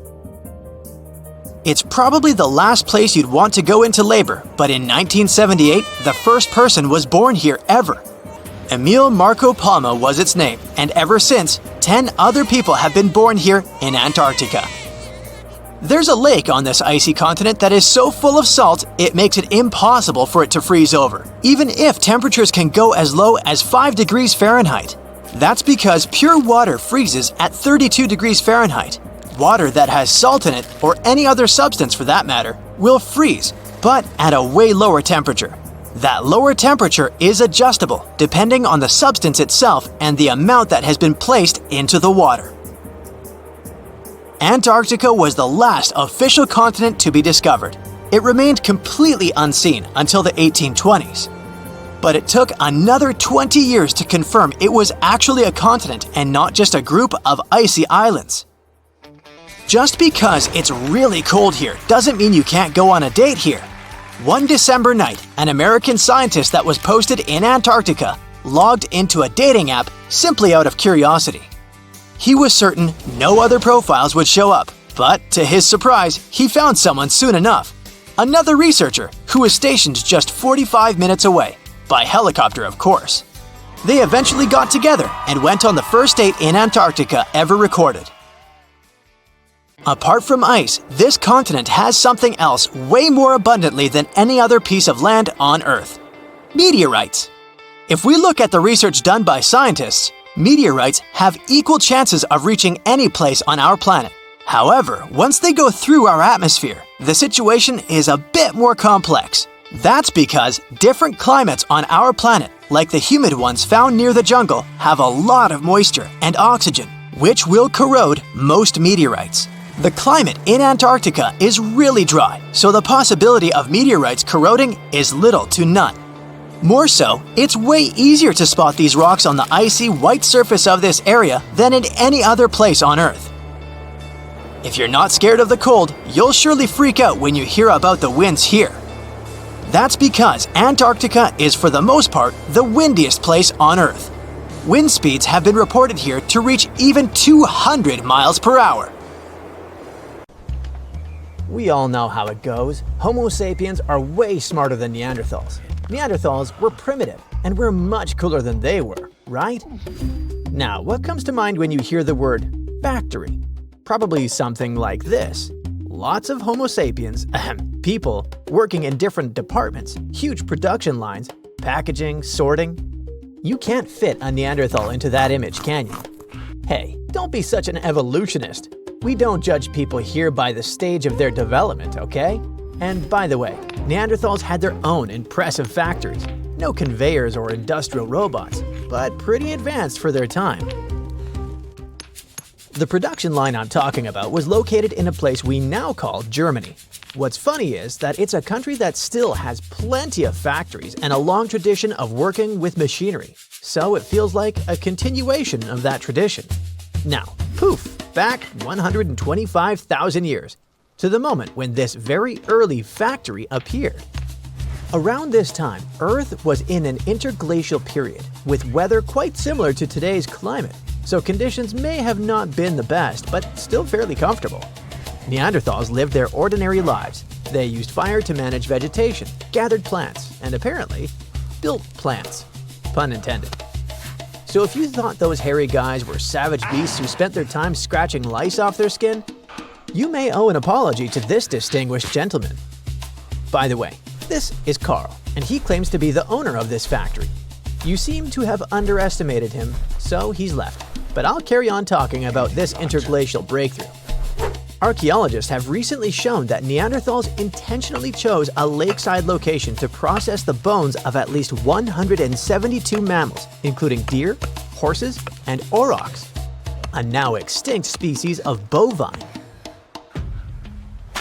It's probably the last place you'd want to go into labor, but in 1978, the first person was born here ever. Emil Marco Palma was its name, and ever since, 10 other people have been born here in Antarctica. There's a lake on this icy continent that is so full of salt, it makes it impossible for it to freeze over, even if temperatures can go as low as 5 degrees Fahrenheit. That's because pure water freezes at 32 degrees Fahrenheit. Water that has salt in it, or any other substance for that matter, will freeze, but at a way lower temperature. That lower temperature is adjustable depending on the substance itself and the amount that has been placed into the water. Antarctica was the last official continent to be discovered. It remained completely unseen until the 1820s. But it took another 20 years to confirm it was actually a continent and not just a group of icy islands. Just because it's really cold here doesn't mean you can't go on a date here. One December night, an American scientist that was posted in Antarctica logged into a dating app simply out of curiosity. He was certain no other profiles would show up, but to his surprise, he found someone soon enough. Another researcher who was stationed just 45 minutes away, by helicopter of course. They eventually got together and went on the first date in Antarctica ever recorded. Apart from ice, this continent has something else way more abundantly than any other piece of land on Earth: meteorites. If we look at the research done by scientists, meteorites have equal chances of reaching any place on our planet. However, once they go through our atmosphere, the situation is a bit more complex. That's because different climates on our planet, like the humid ones found near the jungle, have a lot of moisture and oxygen, which will corrode most meteorites. The climate in Antarctica is really dry, so the possibility of meteorites corroding is little to none. More so, it's way easier to spot these rocks on the icy white surface of this area than in any other place on Earth. If you're not scared of the cold, you'll surely freak out when you hear about the winds here. That's because Antarctica is for the most part the windiest place on Earth. Wind speeds have been reported here to reach even 200 miles per hour. We all know how it goes. Homo sapiens are way smarter than Neanderthals. Neanderthals were primitive, and we're much cooler than they were, right? Now, what comes to mind when you hear the word factory? Probably something like this. Lots of Homo sapiens, people, working in different departments, huge production lines, packaging, sorting. You can't fit a Neanderthal into that image, can you? Hey, don't be such an evolutionist. We don't judge people here by the stage of their development, okay? And by the way, Neanderthals had their own impressive factories. No conveyors or industrial robots, but pretty advanced for their time. The production line I'm talking about was located in a place we now call Germany. What's funny is that it's a country that still has plenty of factories and a long tradition of working with machinery, so it feels like a continuation of that tradition. Now, poof, back 125,000 years, to the moment when this very early factory appeared. Around this time, Earth was in an interglacial period, with weather quite similar to today's climate, so conditions may have not been the best, but still fairly comfortable. Neanderthals lived their ordinary lives. They used fire to manage vegetation, gathered plants, and apparently, built plants. Pun intended. So if you thought those hairy guys were savage beasts who spent their time scratching lice off their skin, you may owe an apology to this distinguished gentleman. By the way, this is Carl, and he claims to be the owner of this factory. You seem to have underestimated him, so he's left. But I'll carry on talking about this interglacial breakthrough. Archaeologists have recently shown that Neanderthals intentionally chose a lakeside location to process the bones of at least 172 mammals, including deer, horses, and aurochs, a now extinct species of bovine.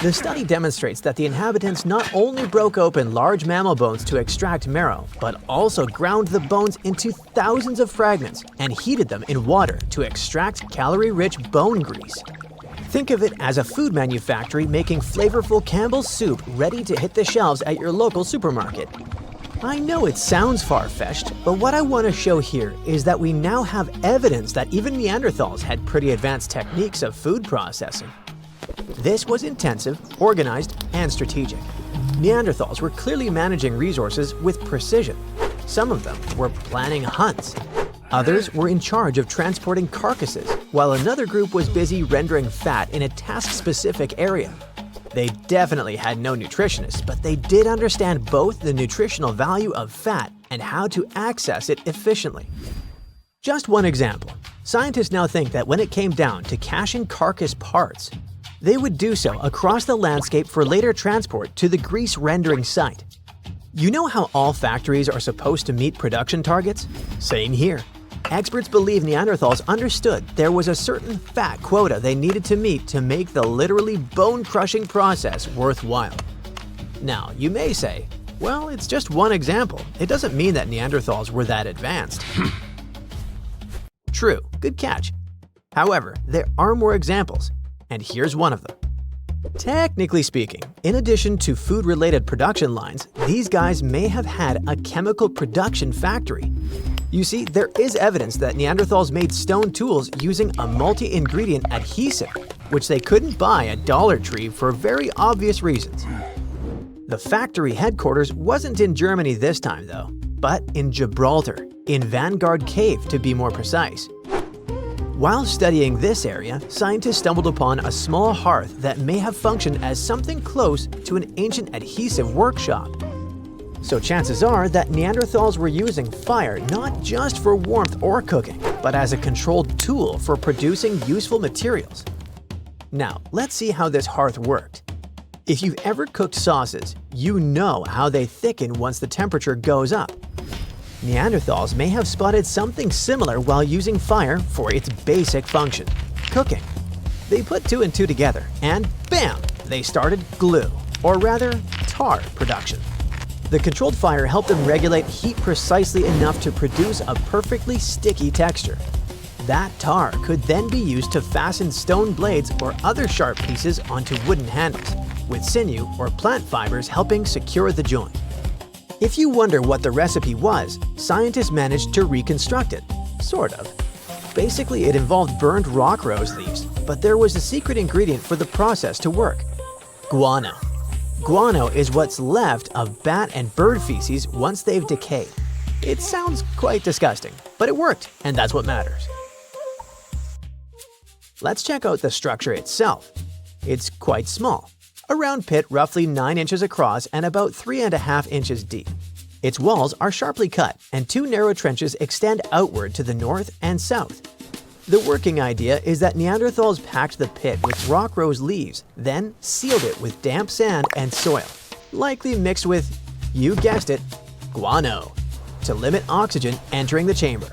The study demonstrates that the inhabitants not only broke open large mammal bones to extract marrow, but also ground the bones into thousands of fragments and heated them in water to extract calorie-rich bone grease. Think of it as a food manufactory making flavorful Campbell's soup ready to hit the shelves at your local supermarket. I know it sounds far-fetched, but what I want to show here is that we now have evidence that even Neanderthals had pretty advanced techniques of food processing. This was intensive, organized, and strategic. Neanderthals were clearly managing resources with precision. Some of them were planning hunts. Others were in charge of transporting carcasses, while another group was busy rendering fat in a task-specific area. They definitely had no nutritionists, but they did understand both the nutritional value of fat and how to access it efficiently. Just one example. Scientists now think that when it came down to caching carcass parts, they would do so across the landscape for later transport to the grease rendering site. You know how all factories are supposed to meet production targets? Same here. Experts believe Neanderthals understood there was a certain fat quota they needed to meet to make the literally bone-crushing process worthwhile. Now, you may say, well, it's just one example. It doesn't mean that Neanderthals were that advanced. True, good catch. However, there are more examples, and here's one of them. Technically speaking, in addition to food-related production lines, these guys may have had a chemical production factory. You see, there is evidence that Neanderthals made stone tools using a multi-ingredient adhesive, which they couldn't buy at Dollar Tree for very obvious reasons. The factory headquarters wasn't in Germany this time though, but in Gibraltar, in Vanguard Cave to be more precise. While studying this area, scientists stumbled upon a small hearth that may have functioned as something close to an ancient adhesive workshop. So chances are that Neanderthals were using fire not just for warmth or cooking, but as a controlled tool for producing useful materials. Now, let's see how this hearth worked. If you've ever cooked sauces, you know how they thicken once the temperature goes up. Neanderthals may have spotted something similar while using fire for its basic function, cooking. They put two and two together, and bam! They started glue, or rather, tar production. The controlled fire helped them regulate heat precisely enough to produce a perfectly sticky texture. That tar could then be used to fasten stone blades or other sharp pieces onto wooden handles, with sinew or plant fibers helping secure the joint. If you wonder what the recipe was, scientists managed to reconstruct it, sort of. Basically, it involved burned rock rose leaves, but there was a secret ingredient for the process to work: guano. Guano is what's left of bat and bird feces once they've decayed. It sounds quite disgusting, but it worked, and that's what matters. Let's check out the structure itself. It's quite small. A round pit roughly 9 inches across and about 3.5 inches deep. Its walls are sharply cut, and 2 narrow trenches extend outward to the north and south. The working idea is that Neanderthals packed the pit with rock rose leaves, then sealed it with damp sand and soil, likely mixed with, you guessed it, guano, to limit oxygen entering the chamber.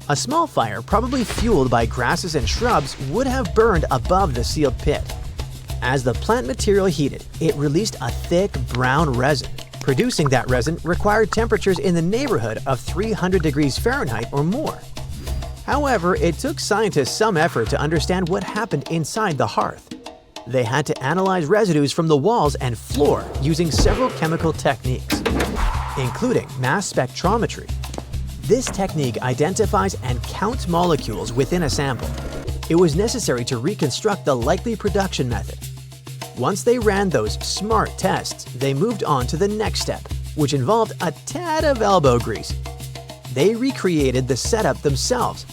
A small fire, probably fueled by grasses and shrubs, would have burned above the sealed pit. As the plant material heated, it released a thick brown resin. Producing that resin required temperatures in the neighborhood of 300 degrees Fahrenheit or more. However, it took scientists some effort to understand what happened inside the hearth. They had to analyze residues from the walls and floor using several chemical techniques, including mass spectrometry. This technique identifies and counts molecules within a sample. It was necessary to reconstruct the likely production method. Once they ran those SMART tests, they moved on to the next step, which involved a tad of elbow grease. They recreated the setup themselves,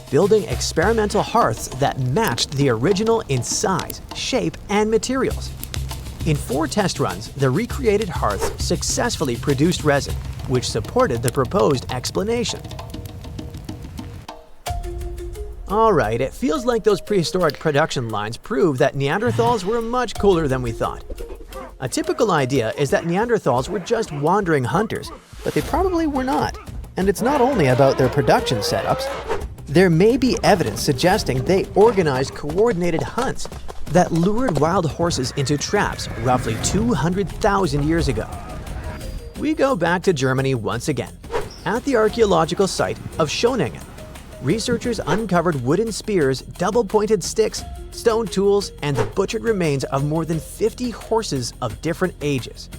building experimental hearths that matched the original in size, shape, and materials. In 4 test runs, the recreated hearths successfully produced resin, which supported the proposed explanation. Alright, it feels like those prehistoric production lines prove that Neanderthals were much cooler than we thought. A typical idea is that Neanderthals were just wandering hunters, but they probably were not. And it's not only about their production setups. There may be evidence suggesting they organized coordinated hunts that lured wild horses into traps roughly 200,000 years ago. We go back to Germany once again. At the archaeological site of Schöningen, researchers uncovered wooden spears, double-pointed sticks, stone tools, and the butchered remains of more than 50 horses of different ages.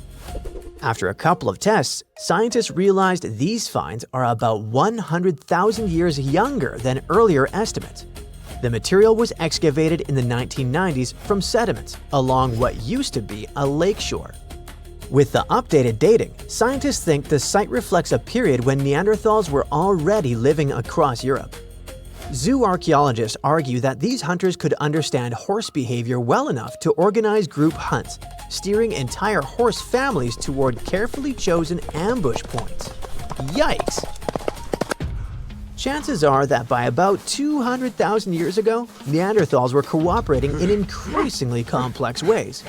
After a couple of tests, scientists realized these finds are about 100,000 years younger than earlier estimates. The material was excavated in the 1990s from sediments along what used to be a lakeshore. With the updated dating, scientists think the site reflects a period when Neanderthals were already living across Europe. Zoo archaeologists argue that these hunters could understand horse behavior well enough to organize group hunts, steering entire horse families toward carefully chosen ambush points. Yikes! Chances are that by about 200,000 years ago, Neanderthals were cooperating in increasingly complex ways.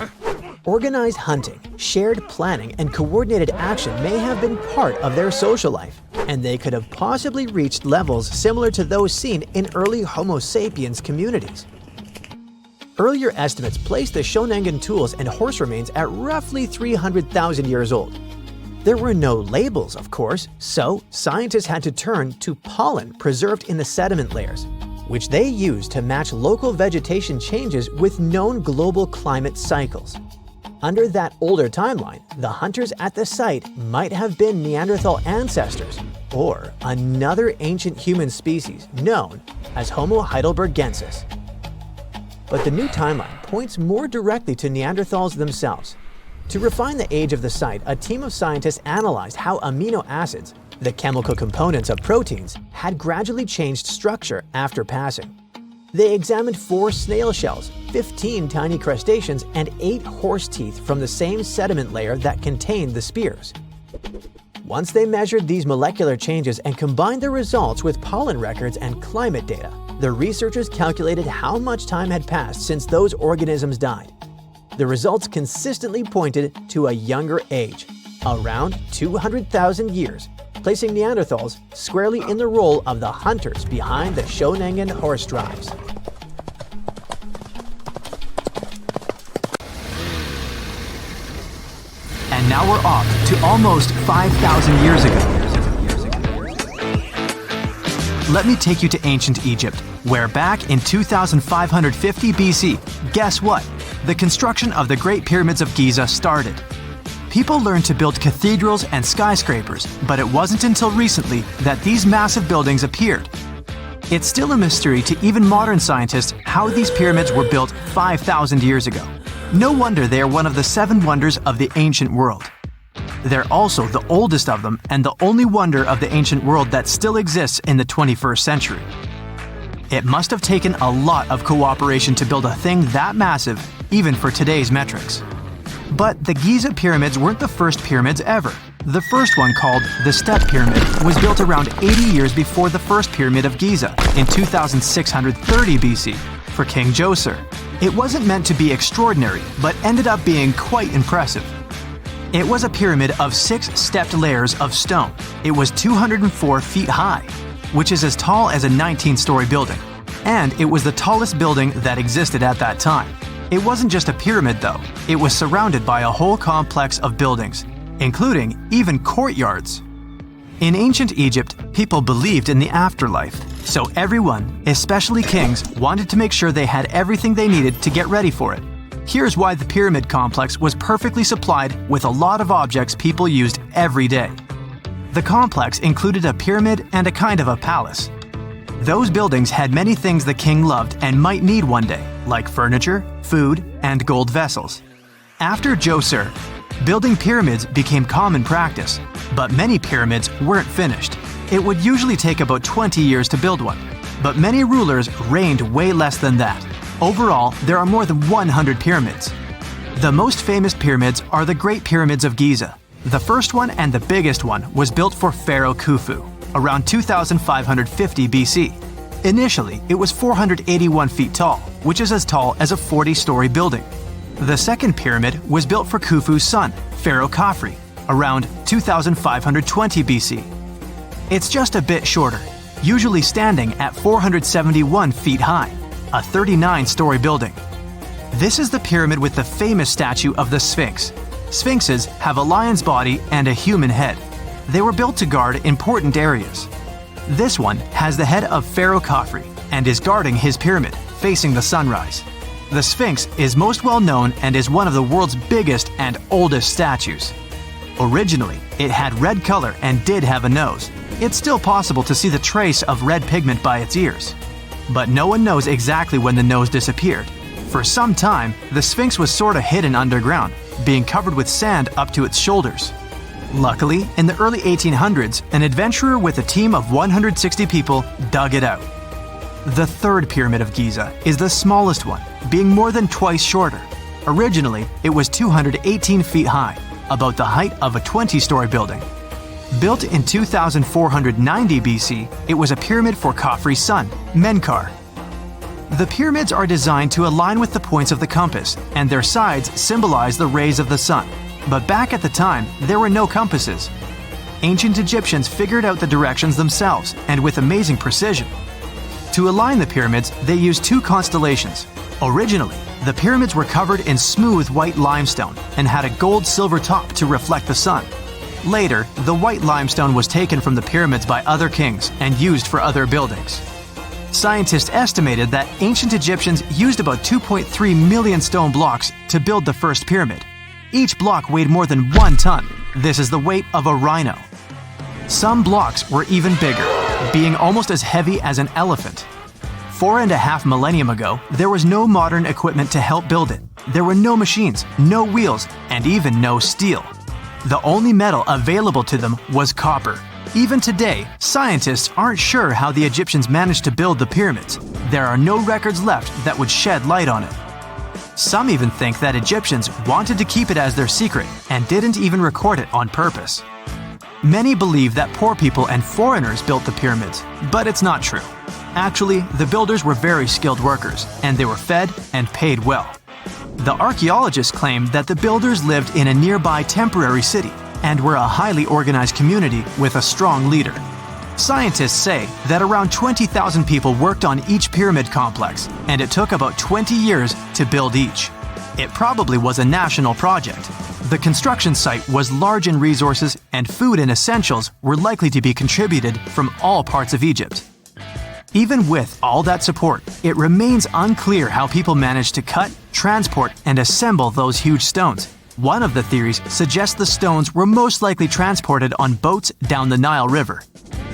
Organized hunting, shared planning, and coordinated action may have been part of their social life, and they could have possibly reached levels similar to those seen in early Homo sapiens communities. Earlier estimates placed the Schöningen tools and horse remains at roughly 300,000 years old. There were no labels, of course, so scientists had to turn to pollen preserved in the sediment layers, which they used to match local vegetation changes with known global climate cycles. Under that older timeline, the hunters at the site might have been Neanderthal ancestors or another ancient human species known as Homo heidelbergensis. But the new timeline points more directly to Neanderthals themselves. To refine the age of the site, a team of scientists analyzed how amino acids, the chemical components of proteins, had gradually changed structure after passing. They examined 4 snail shells, 15 tiny crustaceans, and 8 horse teeth from the same sediment layer that contained the spears. Once they measured these molecular changes and combined the results with pollen records and climate data, the researchers calculated how much time had passed since those organisms died. The results consistently pointed to a younger age, around 200,000 years, placing Neanderthals squarely in the role of the hunters behind the Schöningen horse drives. And now we're off to almost 5,000 years ago. Let me take you to ancient Egypt, where back in 2550 BC, guess what? The construction of the Great Pyramids of Giza started. People learned to build cathedrals and skyscrapers, but it wasn't until recently that these massive buildings appeared. It's still a mystery to even modern scientists how these pyramids were built 5,000 years ago. No wonder they are one of the 7 wonders of the ancient world. They're also the oldest of them and the only wonder of the ancient world that still exists in the 21st century. It must have taken a lot of cooperation to build a thing that massive, even for today's metrics. But the Giza pyramids weren't the first pyramids ever. The first one, called the Step Pyramid, was built around 80 years before the first Pyramid of Giza in 2630 BC for King Djoser. It wasn't meant to be extraordinary, but ended up being quite impressive. It was a pyramid of 6 stepped layers of stone. It was 204 feet high, which is as tall as a 19-story building. And it was the tallest building that existed at that time. It wasn't just a pyramid though, it was surrounded by a whole complex of buildings, including even courtyards. In ancient Egypt, people believed in the afterlife, so everyone, especially kings, wanted to make sure they had everything they needed to get ready for it. Here's why the pyramid complex was perfectly supplied with a lot of objects people used every day. The complex included a pyramid and a kind of a palace. Those buildings had many things the king loved and might need one day, like furniture, food, and gold vessels. After Djoser, building pyramids became common practice, but many pyramids weren't finished. It would usually take about 20 years to build one, but many rulers reigned way less than that. Overall, there are more than 100 pyramids. The most famous pyramids are the Great Pyramids of Giza. The first one and the biggest one was built for Pharaoh Khufu, around 2550 BC. Initially, it was 481 feet tall, which is as tall as a 40-story building. The second pyramid was built for Khufu's son, Pharaoh Khafre, around 2520 BC. It's just a bit shorter, usually standing at 471 feet high, a 39-story building. This is the pyramid with the famous statue of the Sphinx. Sphinxes have a lion's body and a human head. They were built to guard important areas. This one has the head of Pharaoh Khafre and is guarding his pyramid, facing the sunrise. The Sphinx is most well known and is one of the world's biggest and oldest statues. Originally, it had red color and did have a nose. It's still possible to see the trace of red pigment by its ears. But no one knows exactly when the nose disappeared. For some time, the Sphinx was sort of hidden underground, being covered with sand up to its shoulders. Luckily, in the early 1800s, an adventurer with a team of 160 people dug it out. The third Pyramid of Giza is the smallest one, being more than twice shorter. Originally, it was 218 feet high, about the height of a 20-story building. Built in 2490 BC, it was a pyramid for Khafre's son, Menkaure. The pyramids are designed to align with the points of the compass, and their sides symbolize the rays of the sun. But back at the time, there were no compasses. Ancient Egyptians figured out the directions themselves, and with amazing precision. To align the pyramids, they used 2 constellations. Originally, the pyramids were covered in smooth white limestone and had a gold-silver top to reflect the sun. Later, the white limestone was taken from the pyramids by other kings and used for other buildings. Scientists estimated that ancient Egyptians used about 2.3 million stone blocks to build the first pyramid. Each block weighed more than 1 ton. This is the weight of a rhino. Some blocks were even bigger, being almost as heavy as an elephant. 4.5 millennia ago, there was no modern equipment to help build it. There were no machines, no wheels, and even no steel. The only metal available to them was copper. Even today, scientists aren't sure how the Egyptians managed to build the pyramids. There are no records left that would shed light on it. Some even think that Egyptians wanted to keep it as their secret and didn't even record it on purpose. Many believe that poor people and foreigners built the pyramids, but it's not true. Actually, the builders were very skilled workers, and they were fed and paid well. The archaeologists claim that the builders lived in a nearby temporary city and were a highly organized community with a strong leader. Scientists say that around 20,000 people worked on each pyramid complex, and it took about 20 years to build each. It probably was a national project. The construction site was large in resources, and food and essentials were likely to be contributed from all parts of Egypt. Even with all that support, it remains unclear how people managed to cut, transport, and assemble those huge stones. One of the theories suggests the stones were most likely transported on boats down the Nile River.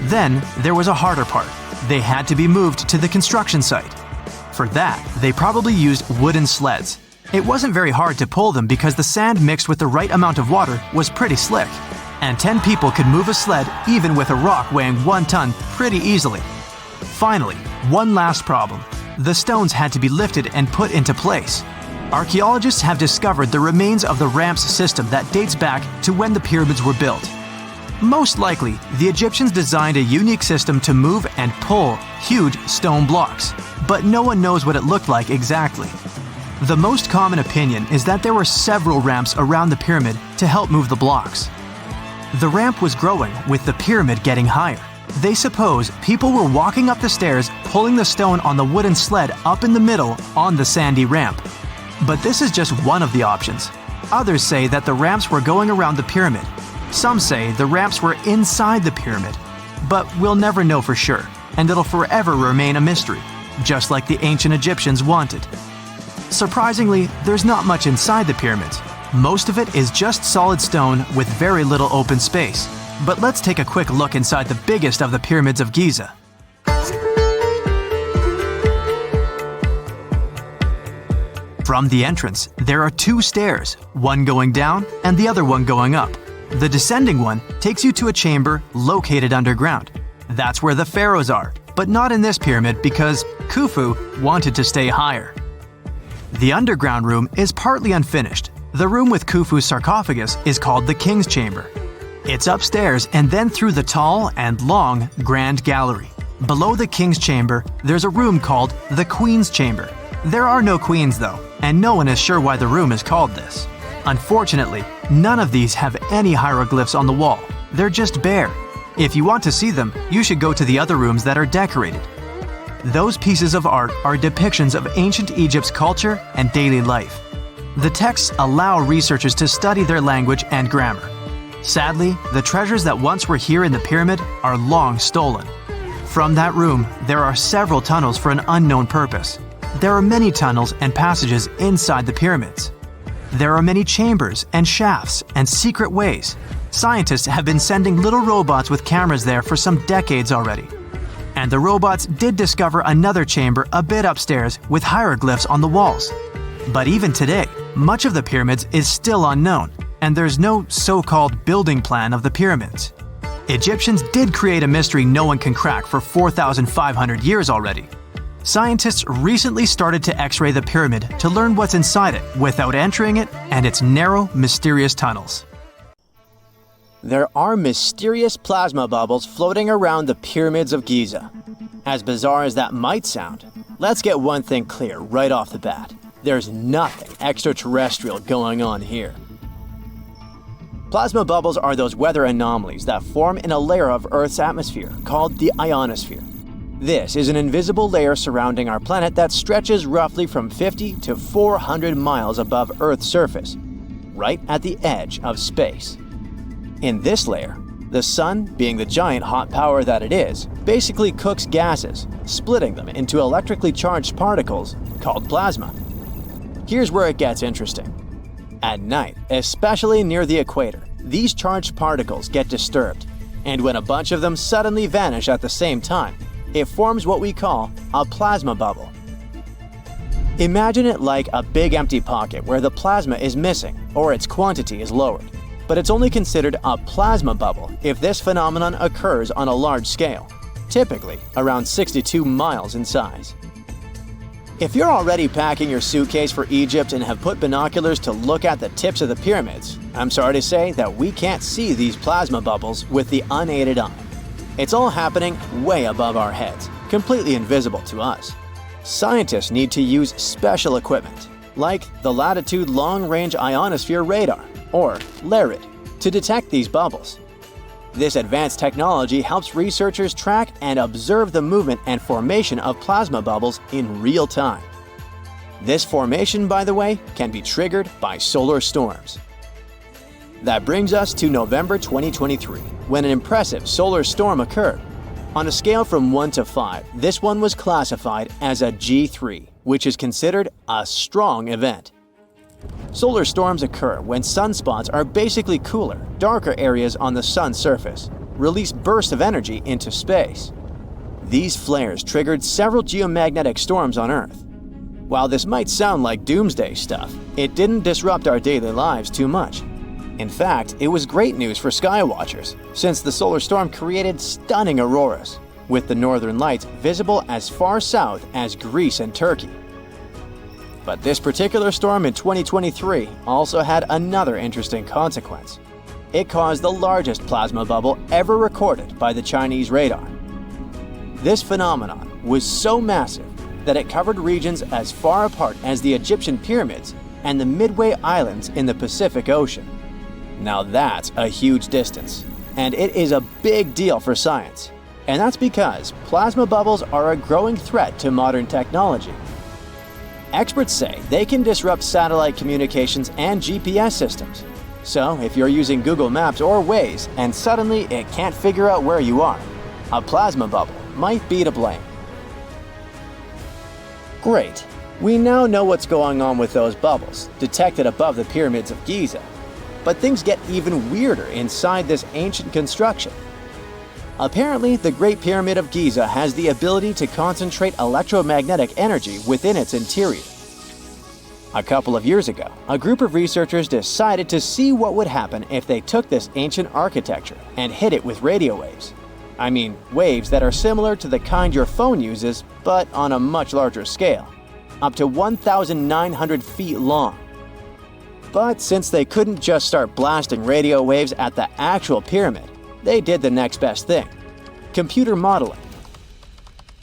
Then, there was a harder part. They had to be moved to the construction site. For that, they probably used wooden sleds. It wasn't very hard to pull them because the sand mixed with the right amount of water was pretty slick. And 10 people could move a sled even with a rock weighing 1 ton pretty easily. Finally, one last problem. The stones had to be lifted and put into place. Archaeologists have discovered the remains of the ramps system that dates back to when the pyramids were built. Most likely, the Egyptians designed a unique system to move and pull huge stone blocks, but no one knows what it looked like exactly. The most common opinion is that there were several ramps around the pyramid to help move the blocks. The ramp was growing with the pyramid getting higher. They suppose people were walking up the stairs, pulling the stone on the wooden sled up in the middle on the sandy ramp. But this is just one of the options. Others say that the ramps were going around the pyramid. Some say the ramps were inside the pyramid. But we'll never know for sure, and it'll forever remain a mystery, just like the ancient Egyptians wanted. Surprisingly, there's not much inside the pyramids. Most of it is just solid stone with very little open space. But let's take a quick look inside the biggest of the pyramids of Giza. From the entrance, there are two stairs, one going down and the other one going up. The descending one takes you to a chamber located underground. That's where the pharaohs are, but not in this pyramid because Khufu wanted to stay higher. The underground room is partly unfinished. The room with Khufu's sarcophagus is called the King's Chamber. It's upstairs and then through the tall and long Grand Gallery. Below the King's Chamber, there's a room called the Queen's Chamber. There are no queens though, and no one is sure why the room is called this. Unfortunately, none of these have any hieroglyphs on the wall. They're just bare. If you want to see them, you should go to the other rooms that are decorated. Those pieces of art are depictions of ancient Egypt's culture and daily life. The texts allow researchers to study their language and grammar. Sadly, the treasures that once were here in the pyramid are long stolen. From that room, there are several tunnels for an unknown purpose. There are many tunnels and passages inside the pyramids. There are many chambers and shafts and secret ways. Scientists have been sending little robots with cameras there for some decades already. And the robots did discover another chamber a bit upstairs with hieroglyphs on the walls. But even today, much of the pyramids is still unknown, and there's no so-called building plan of the pyramids. Egyptians did create a mystery no one can crack for 4,500 years already. Scientists recently started to X-ray the pyramid to learn what's inside it without entering it and its narrow, mysterious tunnels. There are mysterious plasma bubbles floating around the pyramids of Giza. As bizarre as that might sound, let's get one thing clear right off the bat. There's nothing extraterrestrial going on here. Plasma bubbles are those weather anomalies that form in a layer of Earth's atmosphere called the ionosphere. This is an invisible layer surrounding our planet that stretches roughly from 50 to 400 miles above Earth's surface, right at the edge of space. In this layer, the sun, being the giant hot power that it is, basically cooks gases, splitting them into electrically charged particles called plasma. Here's where it gets interesting. At night, especially near the equator, these charged particles get disturbed, and when a bunch of them suddenly vanish at the same time, it forms what we call a plasma bubble. Imagine it like a big empty pocket where the plasma is missing or its quantity is lowered. But it's only considered a plasma bubble if this phenomenon occurs on a large scale, typically around 62 miles in size. If you're already packing your suitcase for Egypt and have put binoculars to look at the tips of the pyramids, I'm sorry to say that we can't see these plasma bubbles with the unaided eye. It's all happening way above our heads, completely invisible to us. Scientists need to use special equipment, like the Latitude Long Range Ionosphere Radar, or LARID, to detect these bubbles. This advanced technology helps researchers track and observe the movement and formation of plasma bubbles in real time. This formation, by the way, can be triggered by solar storms. That brings us to November 2023, when an impressive solar storm occurred. On a scale from 1 to 5, this one was classified as a G3, which is considered a strong event. Solar storms occur when sunspots are basically cooler, darker areas on the sun's surface, release bursts of energy into space. These flares triggered several geomagnetic storms on Earth. While this might sound like doomsday stuff, it didn't disrupt our daily lives too much. In fact, it was great news for skywatchers, since the solar storm created stunning auroras. with the northern lights visible as far south as Greece and Turkey. But this particular storm in 2023 also had another interesting consequence. It caused the largest plasma bubble ever recorded by the Chinese radar. This phenomenon was so massive that it covered regions as far apart as the Egyptian pyramids and the Midway Islands in the Pacific Ocean. Now that's a huge distance, and it is a big deal for science. And that's because plasma bubbles are a growing threat to modern technology. Experts say they can disrupt satellite communications and GPS systems. So if you're using Google Maps or Waze and suddenly it can't figure out where you are, a plasma bubble might be to blame. Great. We now know what's going on with those bubbles, detected above the pyramids of Giza. But things get even weirder inside this ancient construction. Apparently, the Great Pyramid of Giza has the ability to concentrate electromagnetic energy within its interior. A couple of years ago, a group of researchers decided to see what would happen if they took this ancient architecture and hit it with radio waves. I mean, waves that are similar to the kind your phone uses, but on a much larger scale, up to 1,900 feet long. But since they couldn't just start blasting radio waves at the actual pyramid, they did the next best thing: computer modeling.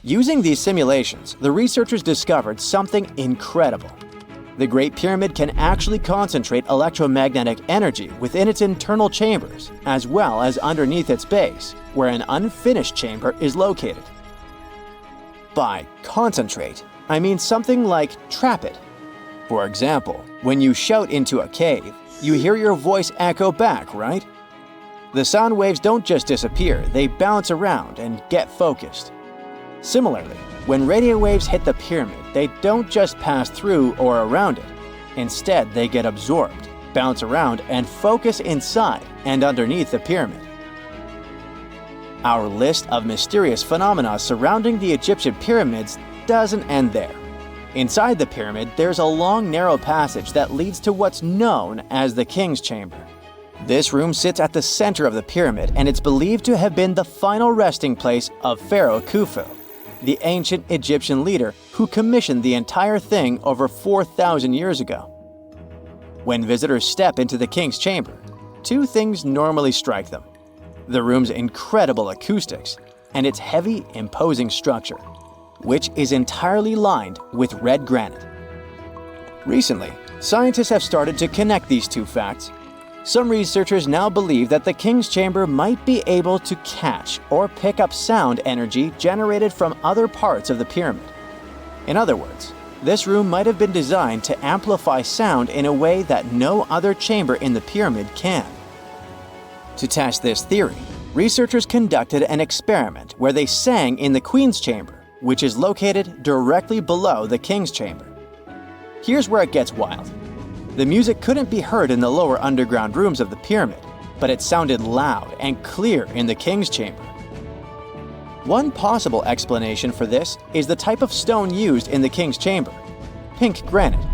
Using these simulations, the researchers discovered something incredible. The Great Pyramid can actually concentrate electromagnetic energy within its internal chambers, as well as underneath its base, where an unfinished chamber is located. By concentrate, I mean something like trap it. For example, when you shout into a cave, you hear your voice echo back, right? The sound waves don't just disappear, they bounce around and get focused. Similarly, when radio waves hit the pyramid, they don't just pass through or around it. Instead, they get absorbed, bounce around, and focus inside and underneath the pyramid. Our list of mysterious phenomena surrounding the Egyptian pyramids doesn't end there. Inside the pyramid, there's a long, narrow passage that leads to what's known as the King's Chamber. This room sits at the center of the pyramid, and it's believed to have been the final resting place of Pharaoh Khufu, the ancient Egyptian leader who commissioned the entire thing over 4,000 years ago. When visitors step into the King's Chamber, two things normally strike them: the room's incredible acoustics and its heavy, imposing structure, which is entirely lined with red granite. Recently, scientists have started to connect these two facts. Some researchers now believe that the King's Chamber might be able to catch or pick up sound energy generated from other parts of the pyramid. In other words, this room might have been designed to amplify sound in a way that no other chamber in the pyramid can. To test this theory, researchers conducted an experiment where they sang in the Queen's Chamber, which is located directly below the King's Chamber. Here's where it gets wild. The music couldn't be heard in the lower underground rooms of the pyramid, but it sounded loud and clear in the King's Chamber. One possible explanation for this is the type of stone used in the King's Chamber: pink granite.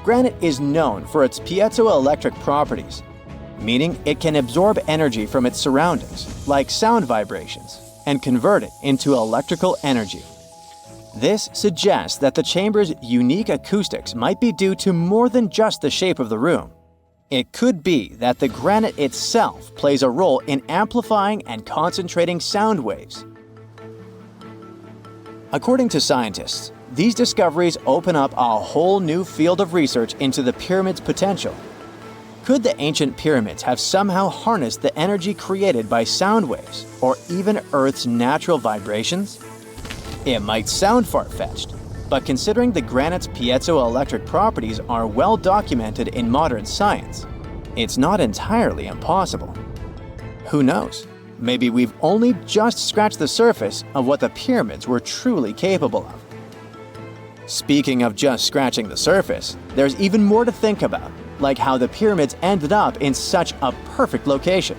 Granite is known for its piezoelectric properties, meaning it can absorb energy from its surroundings, like sound vibrations, and convert it into electrical energy. This suggests that the chamber's unique acoustics might be due to more than just the shape of the room. It could be that the granite itself plays a role in amplifying and concentrating sound waves. According to scientists, these discoveries open up a whole new field of research into the pyramid's potential. Could the ancient pyramids have somehow harnessed the energy created by sound waves, or even Earth's natural vibrations? It might sound far-fetched, but considering the granite's piezoelectric properties are well documented in modern science, it's not entirely impossible. Who knows? Maybe we've only just scratched the surface of what the pyramids were truly capable of. Speaking of just scratching the surface, there's even more to think about, like how the pyramids ended up in such a perfect location.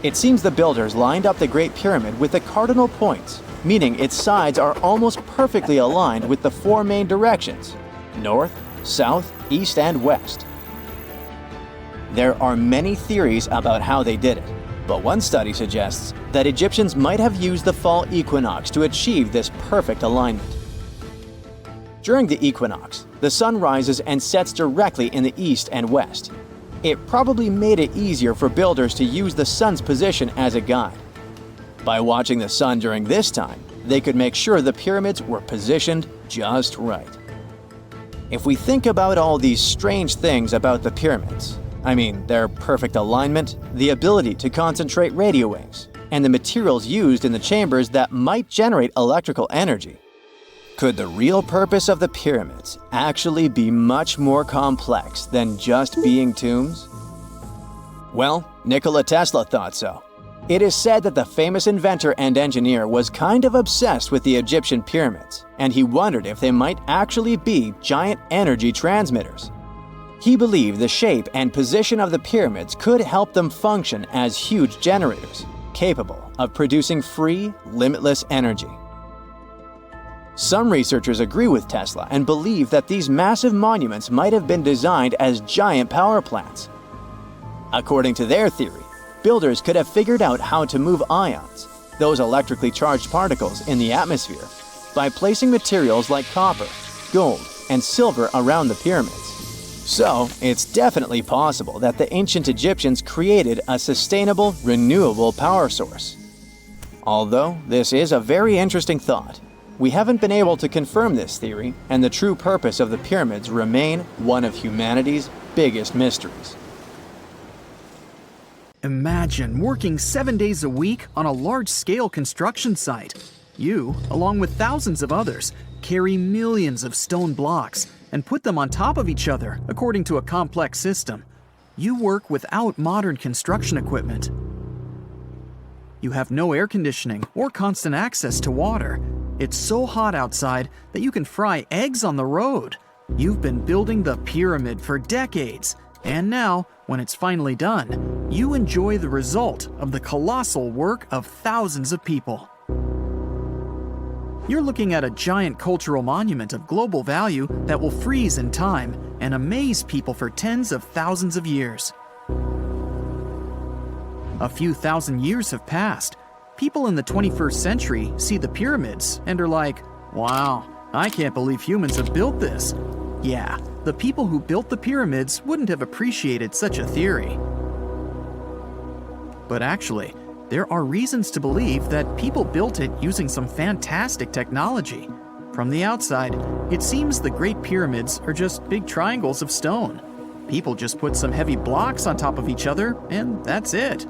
It seems the builders lined up the Great Pyramid with the cardinal points, meaning its sides are almost perfectly aligned with the four main directions: north, south, east, and west. There are many theories about how they did it, But one study suggests that Egyptians might have used the fall equinox to achieve this perfect alignment. During the equinox, the sun rises and sets directly in the east and west. It probably made it easier for builders to use the sun's position as a guide. By watching the sun during this time, they could make sure the pyramids were positioned just right. If we think about all these strange things about the pyramids, I mean their perfect alignment, the ability to concentrate radio waves, and the materials used in the chambers that might generate electrical energy, could the real purpose of the pyramids actually be much more complex than just being tombs? Well, Nikola Tesla thought so. It is said that the famous inventor and engineer was kind of obsessed with the Egyptian pyramids, and he wondered if they might actually be giant energy transmitters. He believed the shape and position of the pyramids could help them function as huge generators, capable of producing free, limitless energy. Some researchers agree with Tesla and believe that these massive monuments might have been designed as giant power plants. According to their theory, builders could have figured out how to move ions, those electrically charged particles in the atmosphere, by placing materials like copper, gold, and silver around the pyramids. So, it's definitely possible that the ancient Egyptians created a sustainable, renewable power source. Although this is a very interesting thought, we haven't been able to confirm this theory, and the true purpose of the pyramids remain one of humanity's biggest mysteries. Imagine working 7 days a week on a large-scale construction site. You, along with thousands of others, carry millions of stone blocks and put them on top of each other according to a complex system. You work without modern construction equipment. You have no air conditioning or constant access to water. It's so hot outside that you can fry eggs on the road. You've been building the pyramid for decades, and now, when it's finally done, you enjoy the result of the colossal work of thousands of people. You're looking at a giant cultural monument of global value that will freeze in time and amaze people for tens of thousands of years. A few thousand years have passed. People in the 21st century see the pyramids and are like, wow, I can't believe humans have built this. Yeah, the people who built the pyramids wouldn't have appreciated such a theory. But actually, there are reasons to believe that people built it using some fantastic technology. From the outside, it seems the Great Pyramids are just big triangles of stone. People just put some heavy blocks on top of each other, and that's it.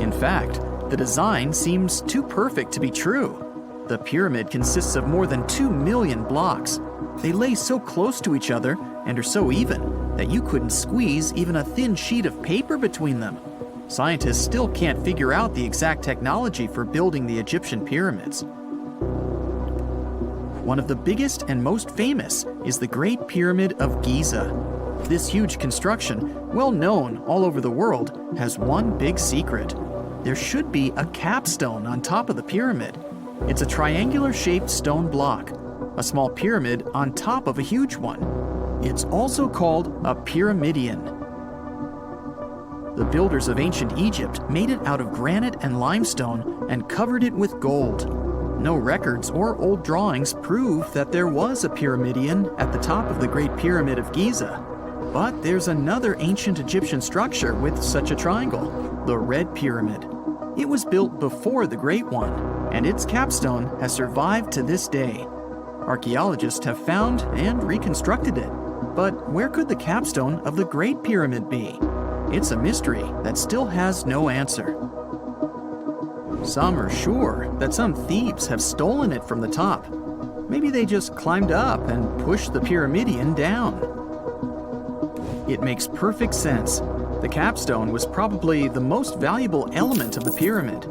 In fact, the design seems too perfect to be true. The pyramid consists of more than 2 million blocks. They lay so close to each other and are so even that you couldn't squeeze even a thin sheet of paper between them. Scientists still can't figure out the exact technology for building the Egyptian pyramids. One of the biggest and most famous is the Great Pyramid of Giza. This huge construction, well known all over the world, has one big secret. There should be a capstone on top of the pyramid. It's a triangular-shaped stone block, a small pyramid on top of a huge one. It's also called a pyramidion. The builders of ancient Egypt made it out of granite and limestone and covered it with gold. No records or old drawings prove that there was a pyramidion at the top of the Great Pyramid of Giza. But there's another ancient Egyptian structure with such a triangle, the Red Pyramid. It was built before the Great One, and its capstone has survived to this day. Archaeologists have found and reconstructed it. But where could the capstone of the Great Pyramid be? It's a mystery that still has no answer. Some are sure that some thieves have stolen it from the top. Maybe they just climbed up and pushed the pyramidion down. It makes perfect sense. The capstone was probably the most valuable element of the pyramid.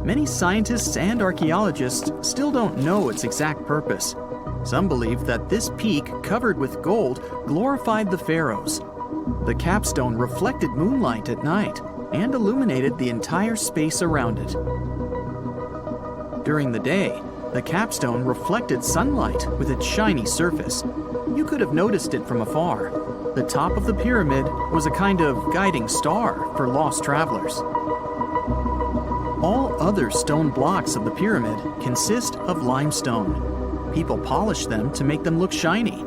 Many scientists and archaeologists still don't know its exact purpose. Some believe that this peak covered with gold glorified the pharaohs. The capstone reflected moonlight at night and illuminated the entire space around it. During the day, The capstone reflected sunlight with its shiny surface. You could have noticed it from afar. The top of the pyramid was a kind of guiding star for lost travelers. All other stone blocks of the pyramid consist of limestone. People polished them to make them look shiny.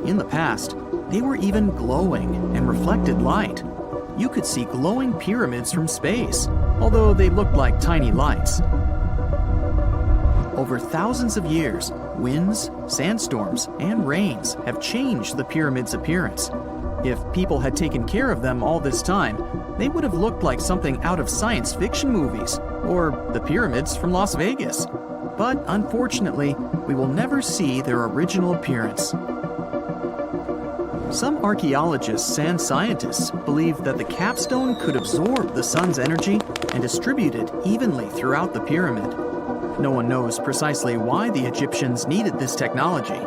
In the past, they were even glowing and reflected light. You could see glowing pyramids from space, although they looked like tiny lights. Over thousands of years, winds, sandstorms, and rains have changed the pyramid's appearance. If people had taken care of them all this time, they would have looked like something out of science fiction movies, or the pyramids from Las Vegas. But unfortunately, we will never see their original appearance. Some archaeologists and scientists believe that the capstone could absorb the sun's energy and distribute it evenly throughout the pyramid. No one knows precisely why the Egyptians needed this technology.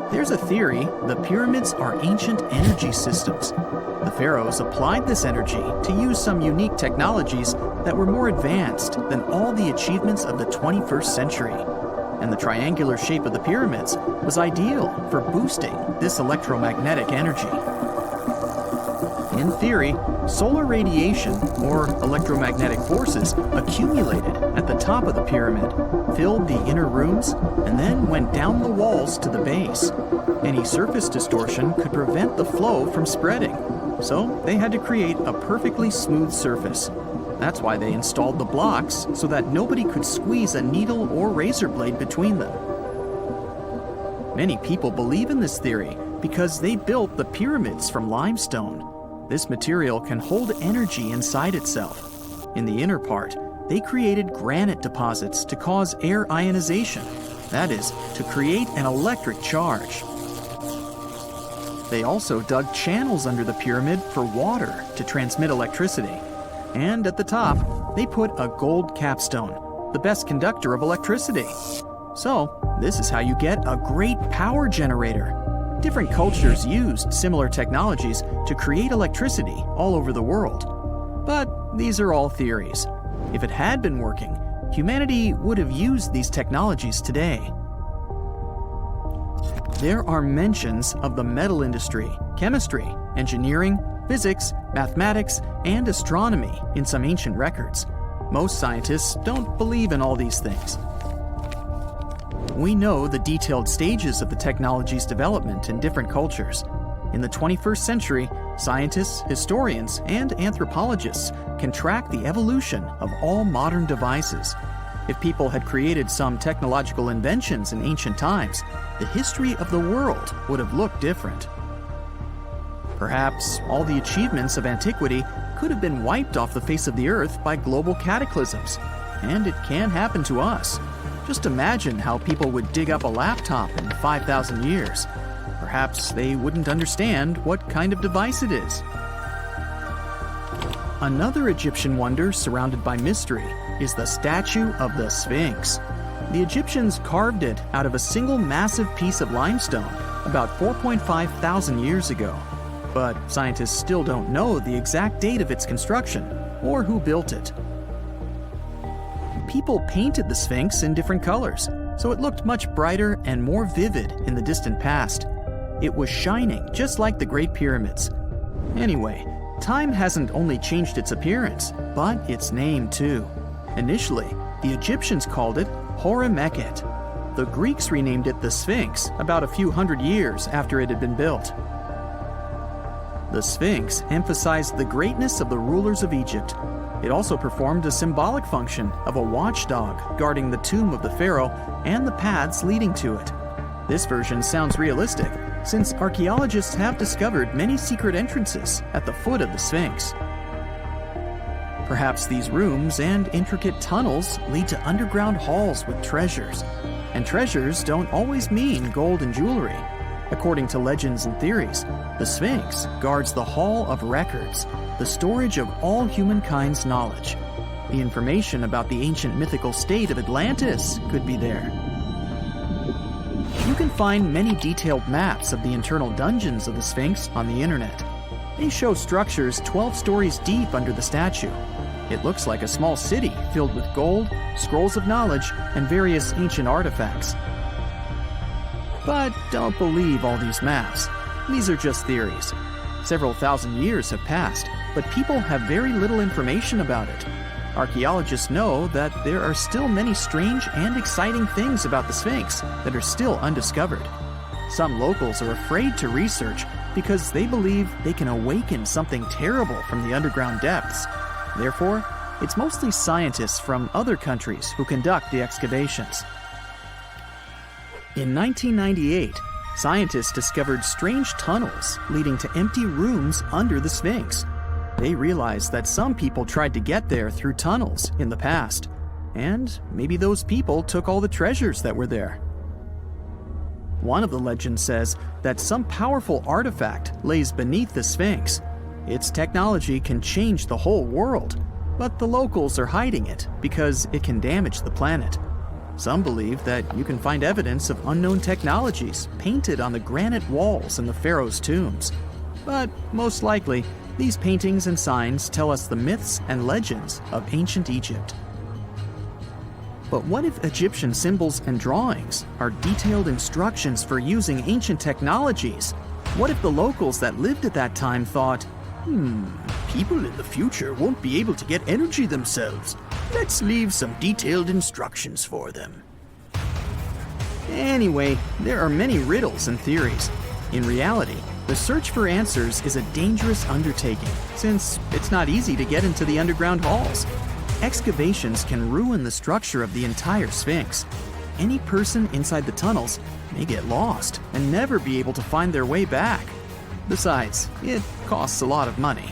There's a theory the pyramids are ancient energy systems. The pharaohs applied this energy to use some unique technologies that were more advanced than all the achievements of the 21st century. And the triangular shape of the pyramids was ideal for boosting this electromagnetic energy. In theory, solar radiation, or electromagnetic forces, accumulated at the top of the pyramid, filled the inner rooms, and then went down the walls to the base. Any surface distortion could prevent the flow from spreading, so they had to create a perfectly smooth surface. That's why they installed the blocks so that nobody could squeeze a needle or razor blade between them. Many people believe in this theory because they built the pyramids from limestone. This material can hold energy inside itself. In the inner part, they created granite deposits to cause air ionization, that is, to create an electric charge. They also dug channels under the pyramid for water to transmit electricity. And at the top, they put a gold capstone, the best conductor of electricity. So, this is how you get a great power generator. Different cultures used similar technologies to create electricity all over the world. But these are all theories. If it had been working, humanity would have used these technologies today. There are mentions of the metal industry, chemistry, engineering, physics, mathematics, and astronomy in some ancient records. Most scientists don't believe in all these things. We know the detailed stages of the technology's development in different cultures. In the 21st century, scientists, historians, and anthropologists can track the evolution of all modern devices. If people had created some technological inventions in ancient times, the history of the world would have looked different. Perhaps all the achievements of antiquity could have been wiped off the face of the earth by global cataclysms, and it can happen to us. Just imagine how people would dig up a laptop in 5,000 years. Perhaps they wouldn't understand what kind of device it is. Another Egyptian wonder surrounded by mystery is the statue of the Sphinx. The Egyptians carved it out of a single massive piece of limestone about 4.5 thousand years ago. But scientists still don't know the exact date of its construction or who built it. People painted the Sphinx in different colors, so it looked much brighter and more vivid in the distant past. It was shining just like the Great Pyramids. Anyway, time hasn't only changed its appearance, but its name too. Initially, the Egyptians called it Hora-Mekhet. The Greeks renamed it the Sphinx about a few hundred years after it had been built. The Sphinx emphasized the greatness of the rulers of Egypt. It also performed a symbolic function of a watchdog guarding the tomb of the pharaoh and the paths leading to it. This version sounds realistic, since archaeologists have discovered many secret entrances at the foot of the Sphinx. Perhaps these rooms and intricate tunnels lead to underground halls with treasures. And treasures don't always mean gold and jewelry. According to legends and theories, the Sphinx guards the Hall of Records, the storage of all humankind's knowledge. The information about the ancient mythical state of Atlantis could be there. You can find many detailed maps of the internal dungeons of the Sphinx on the internet. They show structures 12 stories deep under the statue. It looks like a small city filled with gold, scrolls of knowledge, and various ancient artifacts. But don't believe all these maps. These are just theories. Several thousand years have passed, but people have very little information about it. Archaeologists know that there are still many strange and exciting things about the Sphinx that are still undiscovered. Some locals are afraid to research because they believe they can awaken something terrible from the underground depths. Therefore, it's mostly scientists from other countries who conduct the excavations. In 1998, scientists discovered strange tunnels leading to empty rooms under the Sphinx. They realized that some people tried to get there through tunnels in the past, and maybe those people took all the treasures that were there. One of the legends says that some powerful artifact lays beneath the Sphinx. Its technology can change the whole world, but the locals are hiding it because it can damage the planet. Some believe that you can find evidence of unknown technologies painted on the granite walls in the pharaoh's tombs. But most likely, these paintings and signs tell us the myths and legends of ancient Egypt. But what if Egyptian symbols and drawings are detailed instructions for using ancient technologies? What if the locals that lived at that time thought, people in the future won't be able to get energy themselves. Let's leave some detailed instructions for them. Anyway, there are many riddles and theories. In reality, the search for answers is a dangerous undertaking, since it's not easy to get into the underground halls. Excavations can ruin the structure of the entire Sphinx. Any person inside the tunnels may get lost and never be able to find their way back. Besides, it costs a lot of money.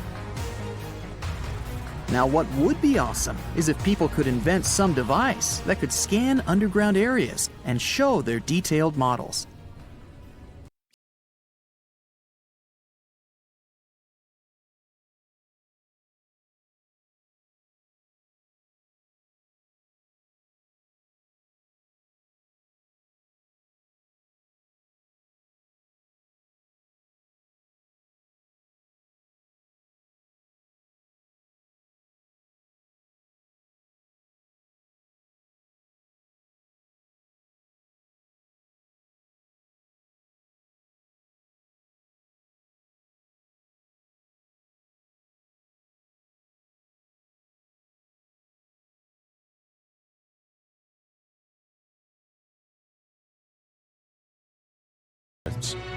Now, what would be awesome is if people could invent some device that could scan underground areas and show their detailed models.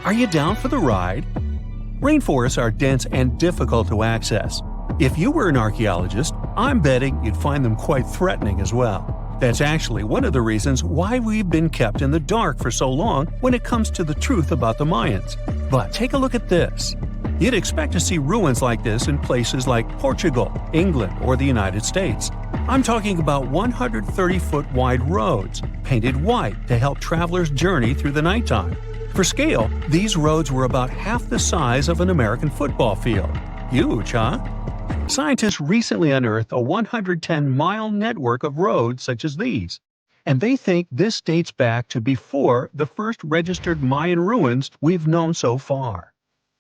Are you down for the ride? Rainforests are dense and difficult to access. If you were an archaeologist, I'm betting you'd find them quite threatening as well. That's actually one of the reasons why we've been kept in the dark for so long when it comes to the truth about the Mayans. But take a look at this. You'd expect to see ruins like this in places like Portugal, England, or the United States. I'm talking about 130-foot wide roads, painted white to help travelers journey through the nighttime. For scale, these roads were about half the size of an American football field. Huge, huh? Scientists recently unearthed a 110-mile network of roads such as these, and they think this dates back to before the first registered Mayan ruins we've known so far.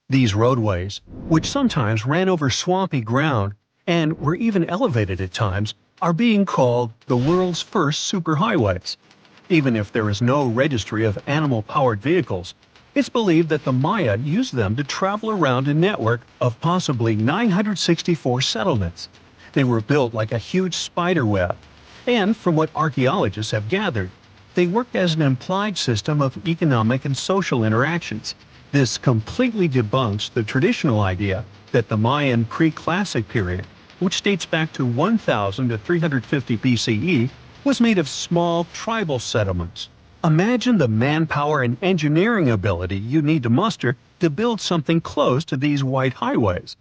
These roadways, which sometimes ran over swampy ground and were even elevated at times, are being called the world's first superhighways. Even if there is no registry of animal-powered vehicles, it's believed that the Maya used them to travel around a network of possibly 964 settlements. They were built like a huge spider web, and from what archaeologists have gathered, they worked as an implied system of economic and social interactions. This completely debunks the traditional idea that the Mayan pre-classic period, which dates back to 1000 to 350 BCE, was made of small tribal settlements. Imagine the manpower and engineering ability you need to muster to build something close to these white highways.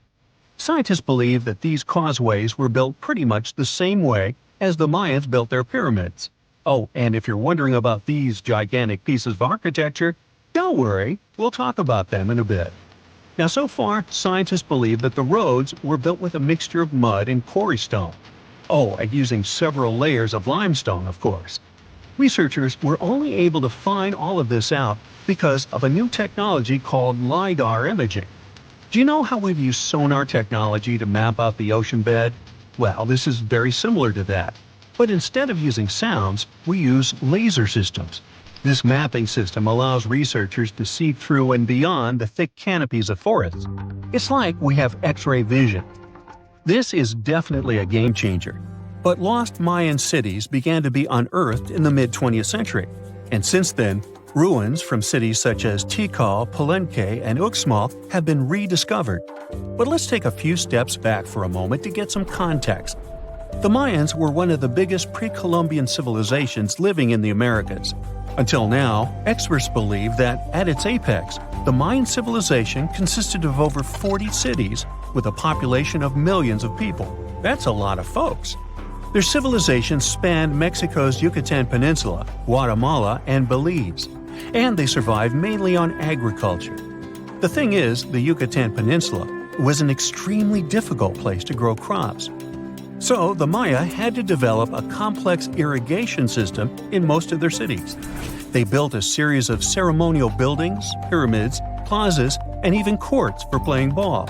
Scientists believe that these causeways were built pretty much the same way as the Mayans built their pyramids. Oh, and if you're wondering about these gigantic pieces of architecture, don't worry, we'll talk about them in a bit. Now, so far, scientists believe that the roads were built with a mixture of mud and quarry stone. Oh, and using several layers of limestone, of course. Researchers were only able to find all of this out because of a new technology called LiDAR imaging. Do you know how we've used sonar technology to map out the ocean bed? Well, this is very similar to that. But instead of using sounds, we use laser systems. This mapping system allows researchers to see through and beyond the thick canopies of forests. It's like we have X-ray vision. This is definitely a game changer. But lost Mayan cities began to be unearthed in the mid-20th century. And since then, ruins from cities such as Tikal, Palenque, and Uxmal have been rediscovered. But let's take a few steps back for a moment to get some context. The Mayans were one of the biggest pre-Columbian civilizations living in the Americas. Until now, experts believe that, at its apex, the Mayan civilization consisted of over 40 cities with a population of millions of people. That's a lot of folks. Their civilization spanned Mexico's Yucatan Peninsula, Guatemala, and Belize, and they survived mainly on agriculture. The thing is, the Yucatan Peninsula was an extremely difficult place to grow crops. So the Maya had to develop a complex irrigation system in most of their cities. They built a series of ceremonial buildings, pyramids, plazas, and even courts for playing ball.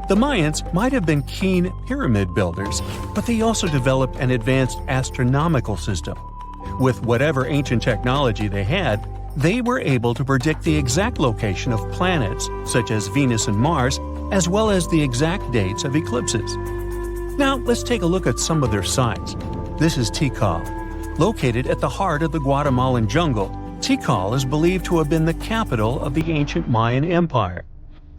The Mayans might have been keen pyramid builders, but they also developed an advanced astronomical system. With whatever ancient technology they had, they were able to predict the exact location of planets, such as Venus and Mars, as well as the exact dates of eclipses. Now, let's take a look at some of their sites. This is Tikal. Located at the heart of the Guatemalan jungle, Tikal is believed to have been the capital of the ancient Mayan Empire.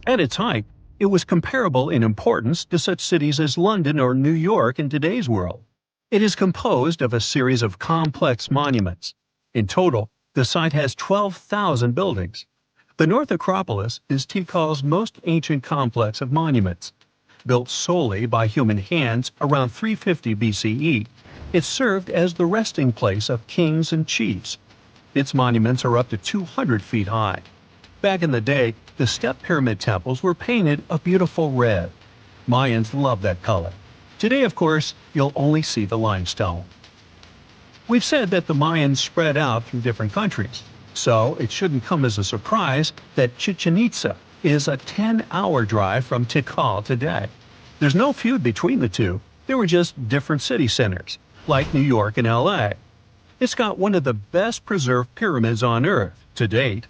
At its height, it was comparable in importance to such cities as London or New York in today's world. It is composed of a series of complex monuments. In total, the site has 12,000 buildings. The North Acropolis is Tikal's most ancient complex of monuments. Built solely by human hands around 350 BCE, it served as the resting place of kings and chiefs. Its monuments are up to 200 feet high. Back in the day, the step pyramid temples were painted a beautiful red. Mayans loved that color. Today, of course, you'll only see the limestone. We've said that the Mayans spread out through different countries, so it shouldn't come as a surprise that Chichen Itza is a 10-hour drive from Tikal today. There's no feud between the two, they were just different city centers, like New York and LA. It's got one of the best preserved pyramids on Earth, to date.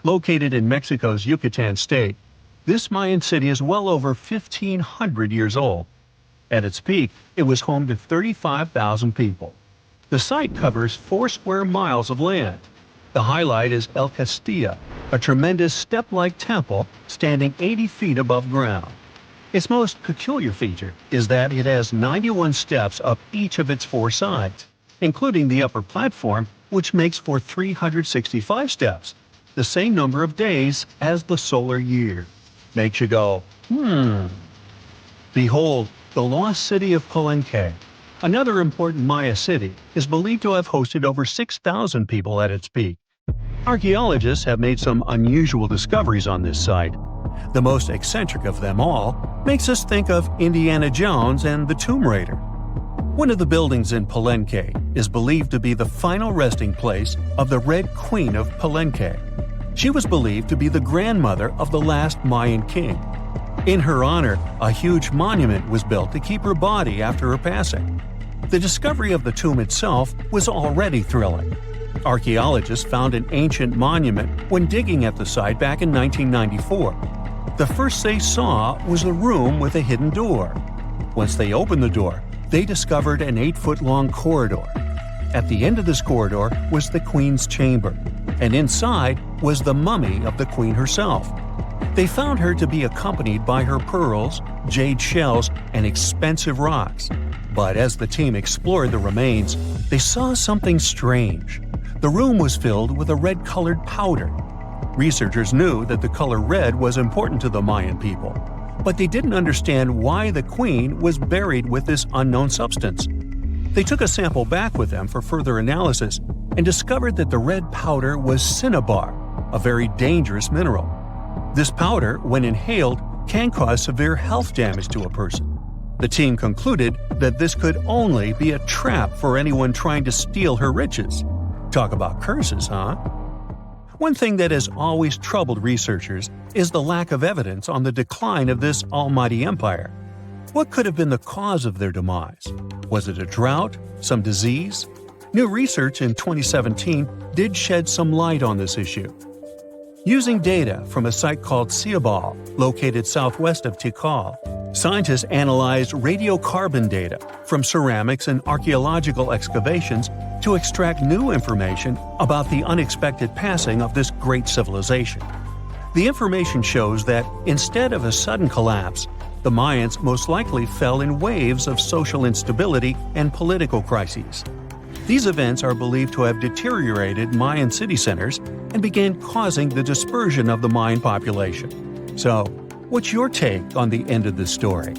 Located in Mexico's Yucatan state, this Mayan city is well over 1,500 years old. At its peak, it was home to 35,000 people. The site covers 4 square miles of land. The highlight is El Castilla, a tremendous step-like temple standing 80 feet above ground. Its most peculiar feature is that it has 91 steps up each of its 4 sides, including the upper platform, which makes for 365 steps, the same number of days as the solar year. Makes you go, Behold, the lost city of Palenque. Another important Maya city is believed to have hosted over 6,000 people at its peak. Archaeologists have made some unusual discoveries on this site. The most eccentric of them all makes us think of Indiana Jones and the Tomb Raider. One of the buildings in Palenque is believed to be the final resting place of the Red Queen of Palenque. She was believed to be the grandmother of the last Mayan king. In her honor, a huge monument was built to keep her body after her passing. The discovery of the tomb itself was already thrilling. Archaeologists found an ancient monument when digging at the site back in 1994. The first they saw was a room with a hidden door. Once they opened the door, they discovered an 8-foot-long corridor. At the end of this corridor was the queen's chamber, and inside was the mummy of the queen herself. They found her to be accompanied by her pearls, jade shells, and expensive rocks. But as the team explored the remains, they saw something strange. The room was filled with a red-colored powder. Researchers knew that the color red was important to the Mayan people, but they didn't understand why the queen was buried with this unknown substance. They took a sample back with them for further analysis and discovered that the red powder was cinnabar, a very dangerous mineral. This powder, when inhaled, can cause severe health damage to a person. The team concluded that this could only be a trap for anyone trying to steal her riches. Talk about curses, huh? One thing that has always troubled researchers is the lack of evidence on the decline of this almighty empire. What could have been the cause of their demise? Was it a drought? Some disease? New research in 2017 did shed some light on this issue. Using data from a site called Siabal, located southwest of Tikal, scientists analyzed radiocarbon data from ceramics and archaeological excavations to extract new information about the unexpected passing of this great civilization. The information shows that instead of a sudden collapse, the Mayans most likely fell in waves of social instability and political crises. These events are believed to have deteriorated Mayan city centers and began causing the dispersion of the Mayan population. So, what's your take on the end of this story?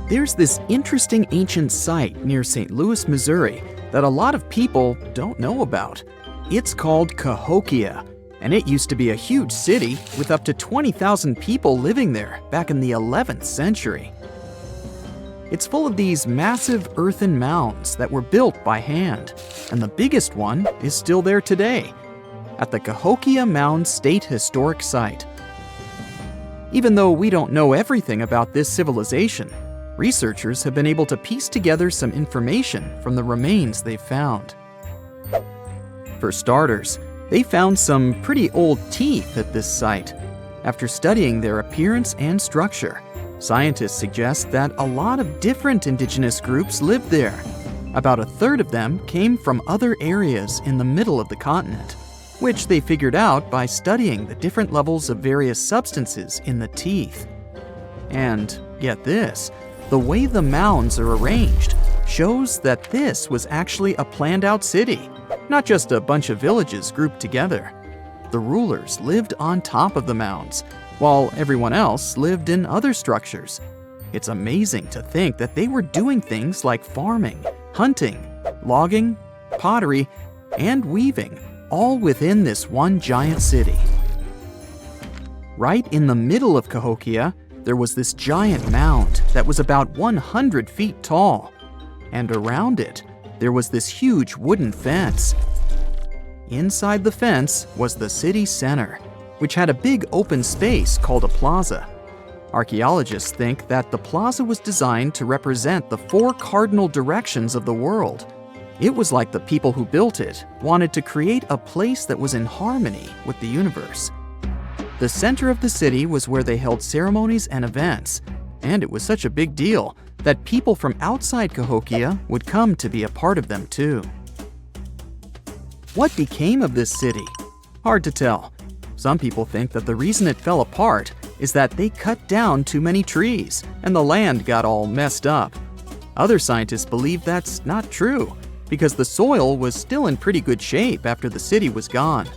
There's this interesting ancient site near St. Louis, Missouri, that a lot of people don't know about. It's called Cahokia, and it used to be a huge city with up to 20,000 people living there back in the 11th century. It's full of these massive earthen mounds that were built by hand, and the biggest one is still there today, at the Cahokia Mound State Historic Site. Even though we don't know everything about this civilization, researchers have been able to piece together some information from the remains they've found. For starters, they found some pretty old teeth at this site. After studying their appearance and structure, scientists suggest that a lot of different indigenous groups lived there. About a third of them came from other areas in the middle of the continent, which they figured out by studying the different levels of various substances in the teeth. And get this, the way the mounds are arranged shows that this was actually a planned-out city, not just a bunch of villages grouped together. The rulers lived on top of the mounds, while everyone else lived in other structures. It's amazing to think that they were doing things like farming, hunting, logging, pottery, and weaving, all within this one giant city. Right in the middle of Cahokia, there was this giant mound that was about 100 feet tall, and around it, there was this huge wooden fence. Inside the fence was the city center, which had a big open space called a plaza. Archaeologists think that the plaza was designed to represent the 4 cardinal directions of the world. It was like the people who built it wanted to create a place that was in harmony with the universe. The center of the city was where they held ceremonies and events, and it was such a big deal that people from outside Cahokia would come to be a part of them too. What became of this city? Hard to tell. Some people think that the reason it fell apart is that they cut down too many trees and the land got all messed up. Other scientists believe that's not true because the soil was still in pretty good shape after the city was gone.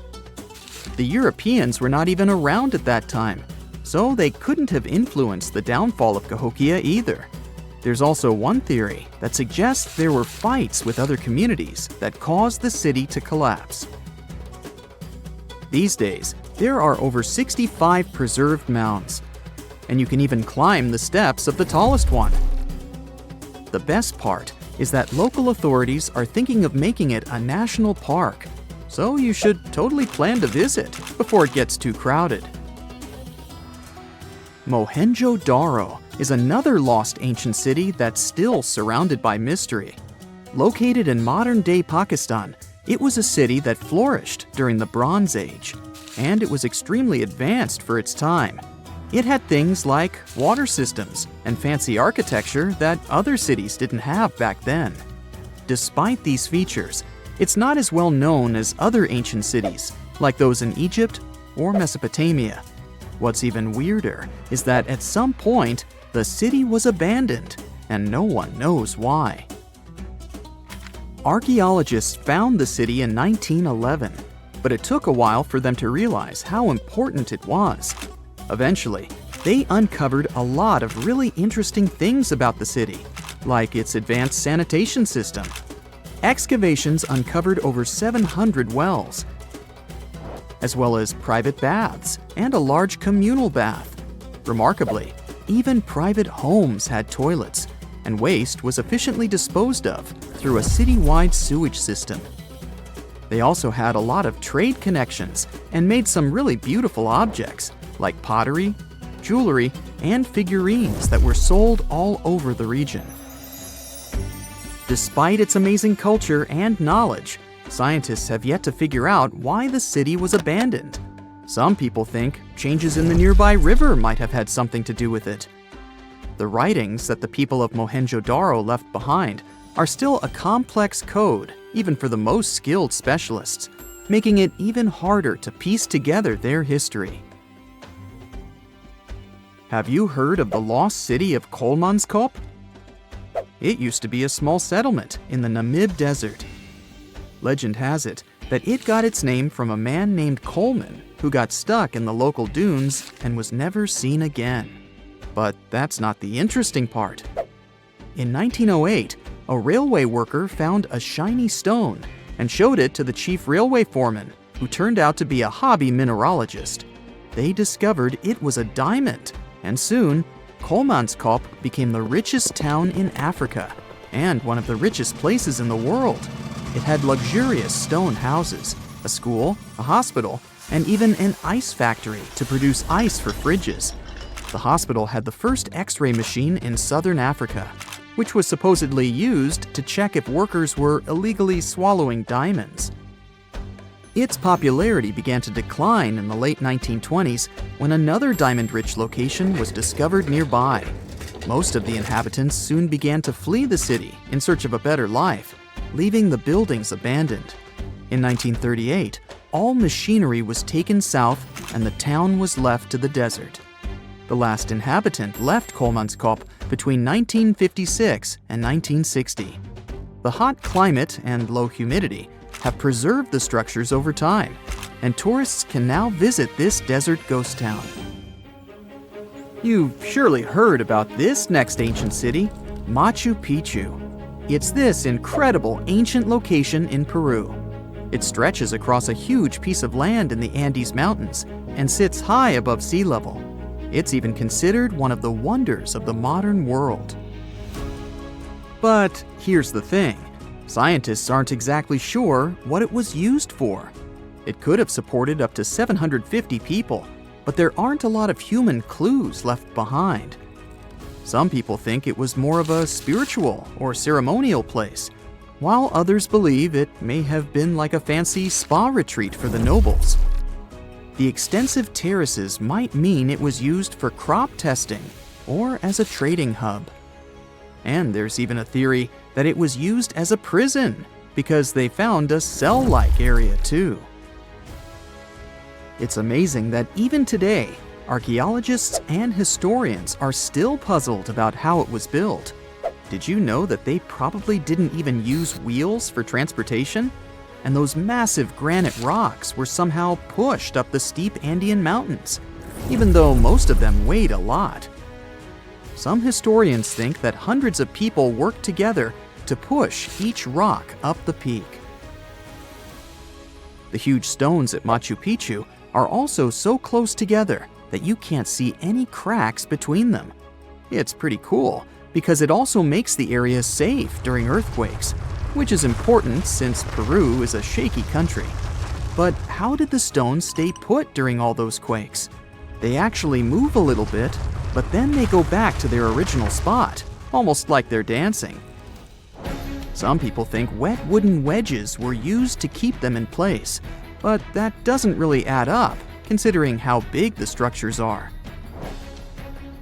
The Europeans were not even around at that time, so they couldn't have influenced the downfall of Cahokia either. There's also one theory that suggests there were fights with other communities that caused the city to collapse. These days, there are over 65 preserved mounds, and you can even climb the steps of the tallest one. The best part is that local authorities are thinking of making it a national park, so you should totally plan to visit before it gets too crowded. Mohenjo-Daro is another lost ancient city that's still surrounded by mystery. Located in modern-day Pakistan, it was a city that flourished during the Bronze Age, and it was extremely advanced for its time. It had things like water systems and fancy architecture that other cities didn't have back then. Despite these features, it's not as well known as other ancient cities, like those in Egypt or Mesopotamia. What's even weirder is that at some point, the city was abandoned, and no one knows why. Archaeologists found the city in 1911, but it took a while for them to realize how important it was. Eventually, they uncovered a lot of really interesting things about the city, like its advanced sanitation system. Excavations uncovered over 700 wells, as well as private baths and a large communal bath. Remarkably, even private homes had toilets, and waste was efficiently disposed of through a city-wide sewage system. They also had a lot of trade connections and made some really beautiful objects, like pottery, jewelry, and figurines that were sold all over the region. Despite its amazing culture and knowledge, scientists have yet to figure out why the city was abandoned. Some people think changes in the nearby river might have had something to do with it. The writings that the people of Mohenjo-Daro left behind are still a complex code, even for the most skilled specialists, making it even harder to piece together their history. Have you heard of the lost city of Kolmanskop? It used to be a small settlement in the Namib Desert. Legend has it that it got its name from a man named Coleman who got stuck in the local dunes and was never seen again. But that's not the interesting part. In 1908, a railway worker found a shiny stone and showed it to the chief railway foreman, who turned out to be a hobby mineralogist. They discovered it was a diamond, and soon, Kolmanskop became the richest town in Africa and one of the richest places in the world. It had luxurious stone houses, a school, a hospital, and even an ice factory to produce ice for fridges. The hospital had the first X-ray machine in southern Africa, which was supposedly used to check if workers were illegally swallowing diamonds. Its popularity began to decline in the late 1920s when another diamond-rich location was discovered nearby. Most of the inhabitants soon began to flee the city in search of a better life, leaving the buildings abandoned. In 1938, all machinery was taken south and the town was left to the desert. The last inhabitant left Kolmanskop between 1956 and 1960. The hot climate and low humidity have preserved the structures over time, and tourists can now visit this desert ghost town. You've surely heard about this next ancient city, Machu Picchu. It's this incredible ancient location in Peru. It stretches across a huge piece of land in the Andes Mountains and sits high above sea level. It's even considered one of the wonders of the modern world. But here's the thing. Scientists aren't exactly sure what it was used for. It could have supported up to 750 people, but there aren't a lot of human clues left behind. Some people think it was more of a spiritual or ceremonial place, while others believe it may have been like a fancy spa retreat for the nobles. The extensive terraces might mean it was used for crop testing or as a trading hub. And there's even a theory that it was used as a prison because they found a cell-like area too. It's amazing that even today, archaeologists and historians are still puzzled about how it was built. Did you know that they probably didn't even use wheels for transportation? And those massive granite rocks were somehow pushed up the steep Andean mountains, even though most of them weighed a lot. Some historians think that hundreds of people worked together to push each rock up the peak. The huge stones at Machu Picchu are also so close together that you can't see any cracks between them. It's pretty cool because it also makes the area safe during earthquakes, which is important since Peru is a shaky country. But how did the stones stay put during all those quakes? They actually move a little bit, but then they go back to their original spot, almost like they're dancing. Some people think wet wooden wedges were used to keep them in place, but that doesn't really add up, considering how big the structures are.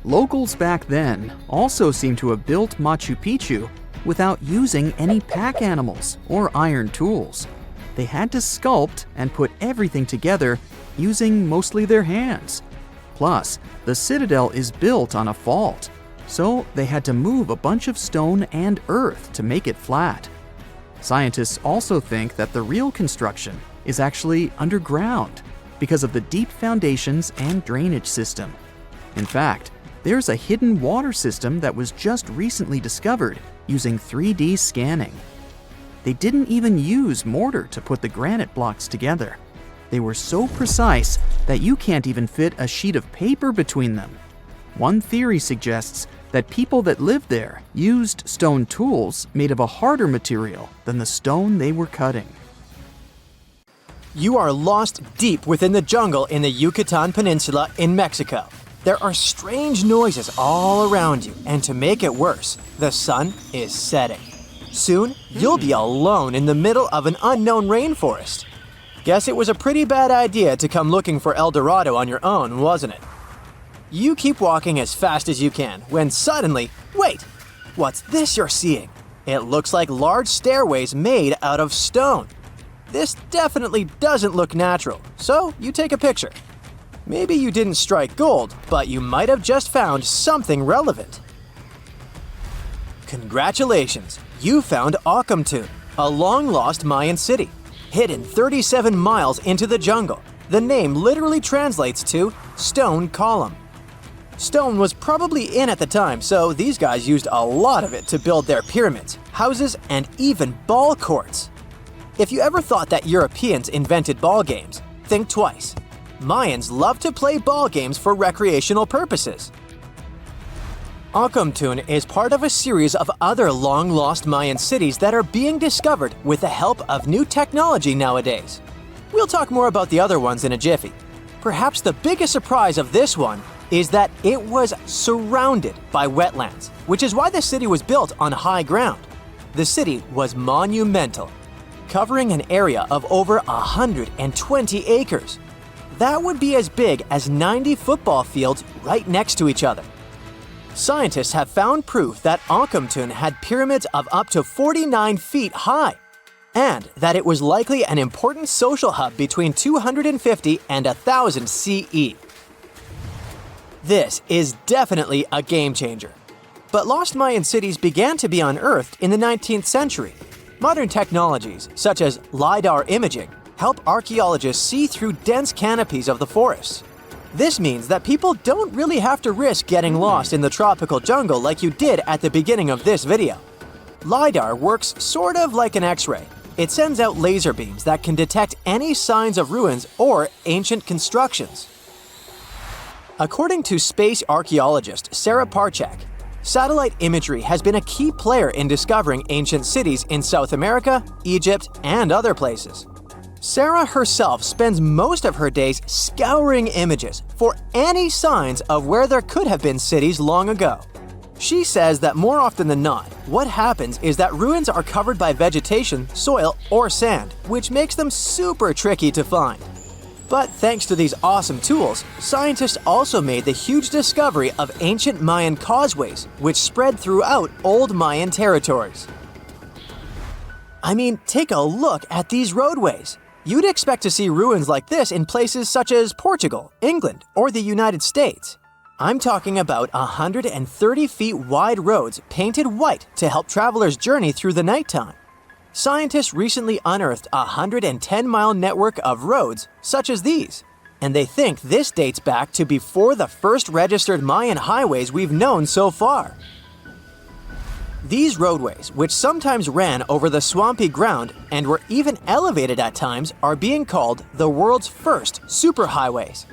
Locals back then also seem to have built Machu Picchu without using any pack animals or iron tools. They had to sculpt and put everything together using mostly their hands. Plus, the citadel is built on a fault, so they had to move a bunch of stone and earth to make it flat. Scientists also think that the real construction is actually underground because of the deep foundations and drainage system. In fact, there's a hidden water system that was just recently discovered using 3D scanning. They didn't even use mortar to put the granite blocks together. They were so precise that you can't even fit a sheet of paper between them. One theory suggests that people that lived there used stone tools made of a harder material than the stone they were cutting. You are lost deep within the jungle in the Yucatan Peninsula in Mexico. there are strange noises all around you, and to make it worse, the sun is setting. Soon, you'll be alone in the middle of an unknown rainforest. Guess it was a pretty bad idea to come looking for El Dorado on your own, wasn't it? You keep walking as fast as you can when suddenly, wait! What's this you're seeing? It looks like large stairways made out of stone. This definitely doesn't look natural, so you take a picture. Maybe you didn't strike gold, but you might have just found something relevant. Congratulations! You found Akamtun, a long-lost Mayan city, hidden 37 miles into the jungle. The name literally translates to stone column. Stone was probably in at the time, so these guys used a lot of it to build their pyramids, houses, and even ball courts. If you ever thought that Europeans invented ball games, think twice. Mayans love to play ball games for recreational purposes. Akamtun is part of a series of other long-lost Mayan cities that are being discovered with the help of new technology nowadays. We'll talk more about the other ones in a jiffy. Perhaps the biggest surprise of this one is that it was surrounded by wetlands, which is why the city was built on high ground. The city was monumental, covering an area of over 120 acres. That would be as big as 90 football fields right next to each other. Scientists have found proof that Akamtun had pyramids of up to 49 feet high, and that it was likely an important social hub between 250 and 1000 CE. This is definitely a game changer. But lost Mayan cities began to be unearthed in the 19th century. Modern technologies, such as LiDAR imaging, help archaeologists see through dense canopies of the forests. This means that people don't really have to risk getting lost in the tropical jungle like you did at the beginning of this video. LiDAR works sort of like an X-ray. It sends out laser beams that can detect any signs of ruins or ancient constructions. According to space archaeologist Sarah Parchak, satellite imagery has been a key player in discovering ancient cities in South America, Egypt, and other places. Sarah herself spends most of her days scouring images for any signs of where there could have been cities long ago. She says that more often than not, what happens is that ruins are covered by vegetation, soil, or sand, which makes them super tricky to find. But thanks to these awesome tools, scientists also made the huge discovery of ancient Mayan causeways, which spread throughout old Mayan territories. I mean, take a look at these roadways. You'd expect to see ruins like this in places such as Portugal, England, or the United States. I'm talking about 130 feet wide roads painted white to help travelers journey through the nighttime. Scientists recently unearthed a 110-mile network of roads such as these, and they think this dates back to before the first registered Mayan highways we've known so far. These roadways, which sometimes ran over the swampy ground and were even elevated at times, are being called the world's first superhighways.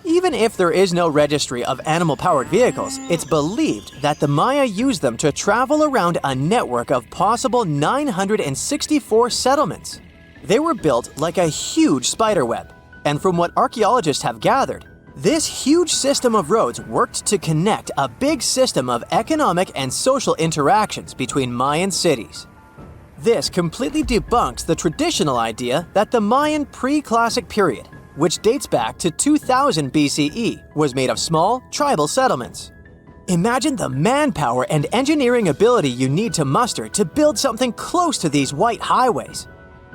Even if there is no registry of animal-powered vehicles, it's believed that the Maya used them to travel around a network of possible 964 settlements. They were built like a huge spiderweb, and from what archaeologists have gathered, this huge system of roads worked to connect a big system of economic and social interactions between Mayan cities. This completely debunks the traditional idea that the Mayan pre-classic period, which dates back to 2000 BCE, was made of small, tribal settlements. Imagine the manpower and engineering ability you need to muster to build something close to these white highways.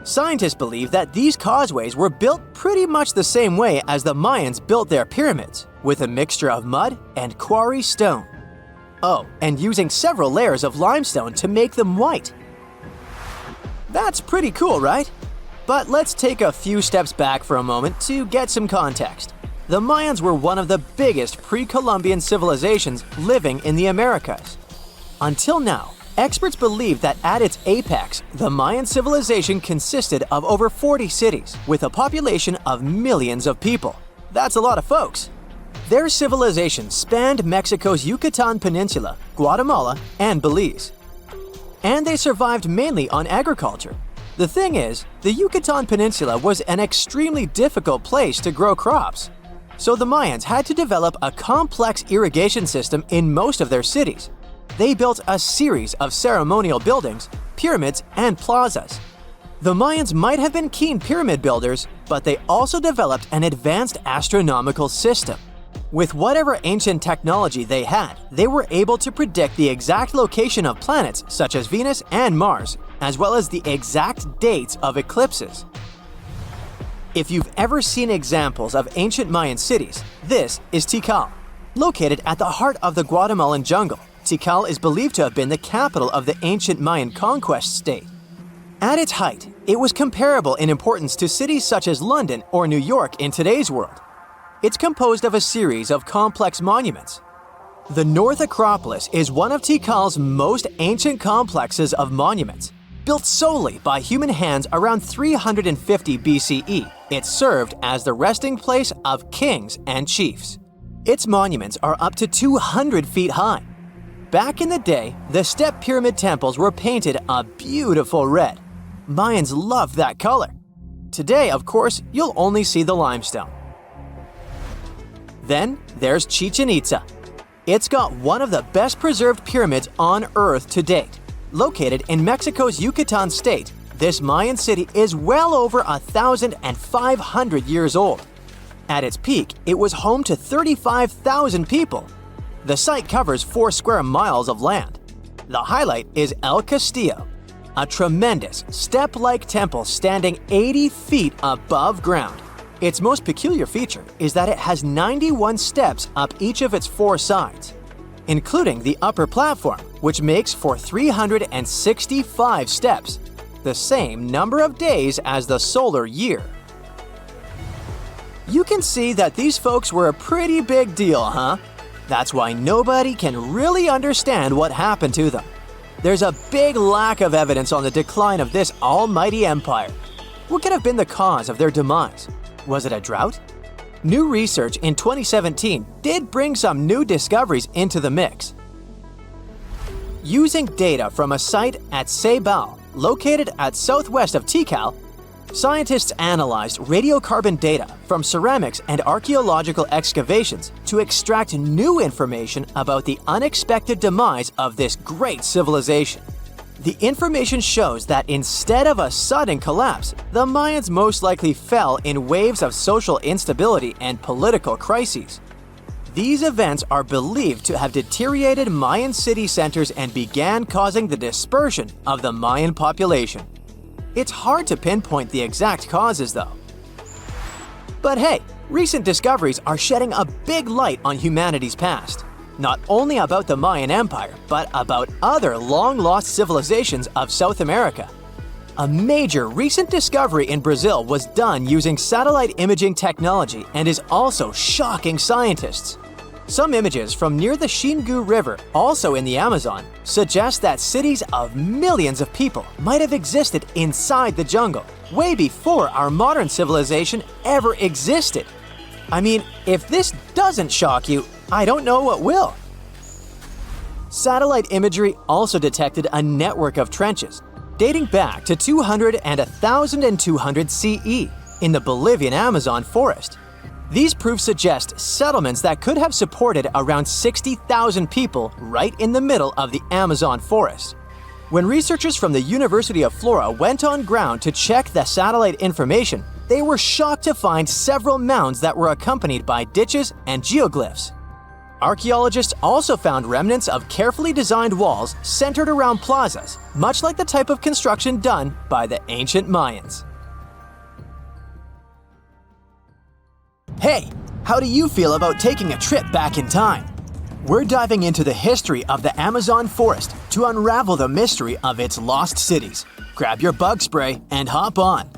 Scientists believe that these causeways were built pretty much the same way as the Mayans built their pyramids, with a mixture of mud and quarry stone. Oh, and using several layers of limestone to make them white. That's pretty cool, right? But let's take a few steps back for a moment to get some context. The Mayans were one of the biggest pre-Columbian civilizations living in the Americas. Until now, experts believe that at its apex, the Mayan civilization consisted of over 40 cities, with a population of millions of people. That's a lot of folks. Their civilization spanned Mexico's Yucatan Peninsula, Guatemala, and Belize. And they survived mainly on agriculture. The thing is, the Yucatan Peninsula was an extremely difficult place to grow crops. So the Mayans had to develop a complex irrigation system in most of their cities. They built a series of ceremonial buildings, pyramids, and plazas. The Mayans might have been keen pyramid builders, but they also developed an advanced astronomical system. With whatever ancient technology they had, they were able to predict the exact location of planets such as Venus and Mars, as well as the exact dates of eclipses. If you've ever seen examples of ancient Mayan cities, this is Tikal. Located at the heart of the Guatemalan jungle, Tikal is believed to have been the capital of the ancient Mayan conquest state. At its height, it was comparable in importance to cities such as London or New York in today's world. It's composed of a series of complex monuments. The North Acropolis is one of Tikal's most ancient complexes of monuments. Built solely by human hands around 350 BCE, it served as the resting place of kings and chiefs. Its monuments are up to 200 feet high. Back in the day, the step pyramid temples were painted a beautiful red. Mayans loved that color. Today, of course, you'll only see the limestone. Then there's Chichen Itza. It's got one of the best preserved pyramids on Earth to date. Located in Mexico's Yucatan state, this Mayan city is well over 1,500 years old. At its peak, it was home to 35,000 people. The site covers 4 square miles of land. The highlight is El Castillo, a tremendous step-like temple standing 80 feet above ground. Its most peculiar feature is that it has 91 steps up each of its 4 sides, including the upper platform, which makes for 365 steps, the same number of days as the solar year. You can see that these folks were a pretty big deal, huh? That's why nobody can really understand what happened to them. There's a big lack of evidence on the decline of this almighty empire. What could have been the cause of their demise? Was it a drought? New research in 2017 did bring some new discoveries into the mix. Using data from a site at Ceibal, located at southwest of Tikal, scientists analyzed radiocarbon data from ceramics and archaeological excavations to extract new information about the unexpected demise of this great civilization. The information shows that instead of a sudden collapse, the Mayans most likely fell in waves of social instability and political crises. These events are believed to have deteriorated Mayan city centers and began causing the dispersion of the Mayan population. It's hard to pinpoint the exact causes, though. But hey, recent discoveries are shedding a big light on humanity's past. Not only about the Mayan Empire, but about other long-lost civilizations of South America. A major recent discovery in Brazil was done using satellite imaging technology and is also shocking scientists. Some images from near the Xingu River, also in the Amazon, suggest that cities of millions of people might have existed inside the jungle, way before our modern civilization ever existed. I mean, if this doesn't shock you, I don't know what will. Satellite imagery also detected a network of trenches dating back to 200 and 1,200 CE in the Bolivian Amazon forest. These proofs suggest settlements that could have supported around 60,000 people right in the middle of the Amazon forest. When researchers from the University of Florida went on ground to check the satellite information, they were shocked to find several mounds that were accompanied by ditches and geoglyphs. Archaeologists also found remnants of carefully designed walls centered around plazas, much like the type of construction done by the ancient Mayans. Hey, how do you feel about taking a trip back in time? We're diving into the history of the Amazon forest to unravel the mystery of its lost cities. Grab your bug spray and hop on.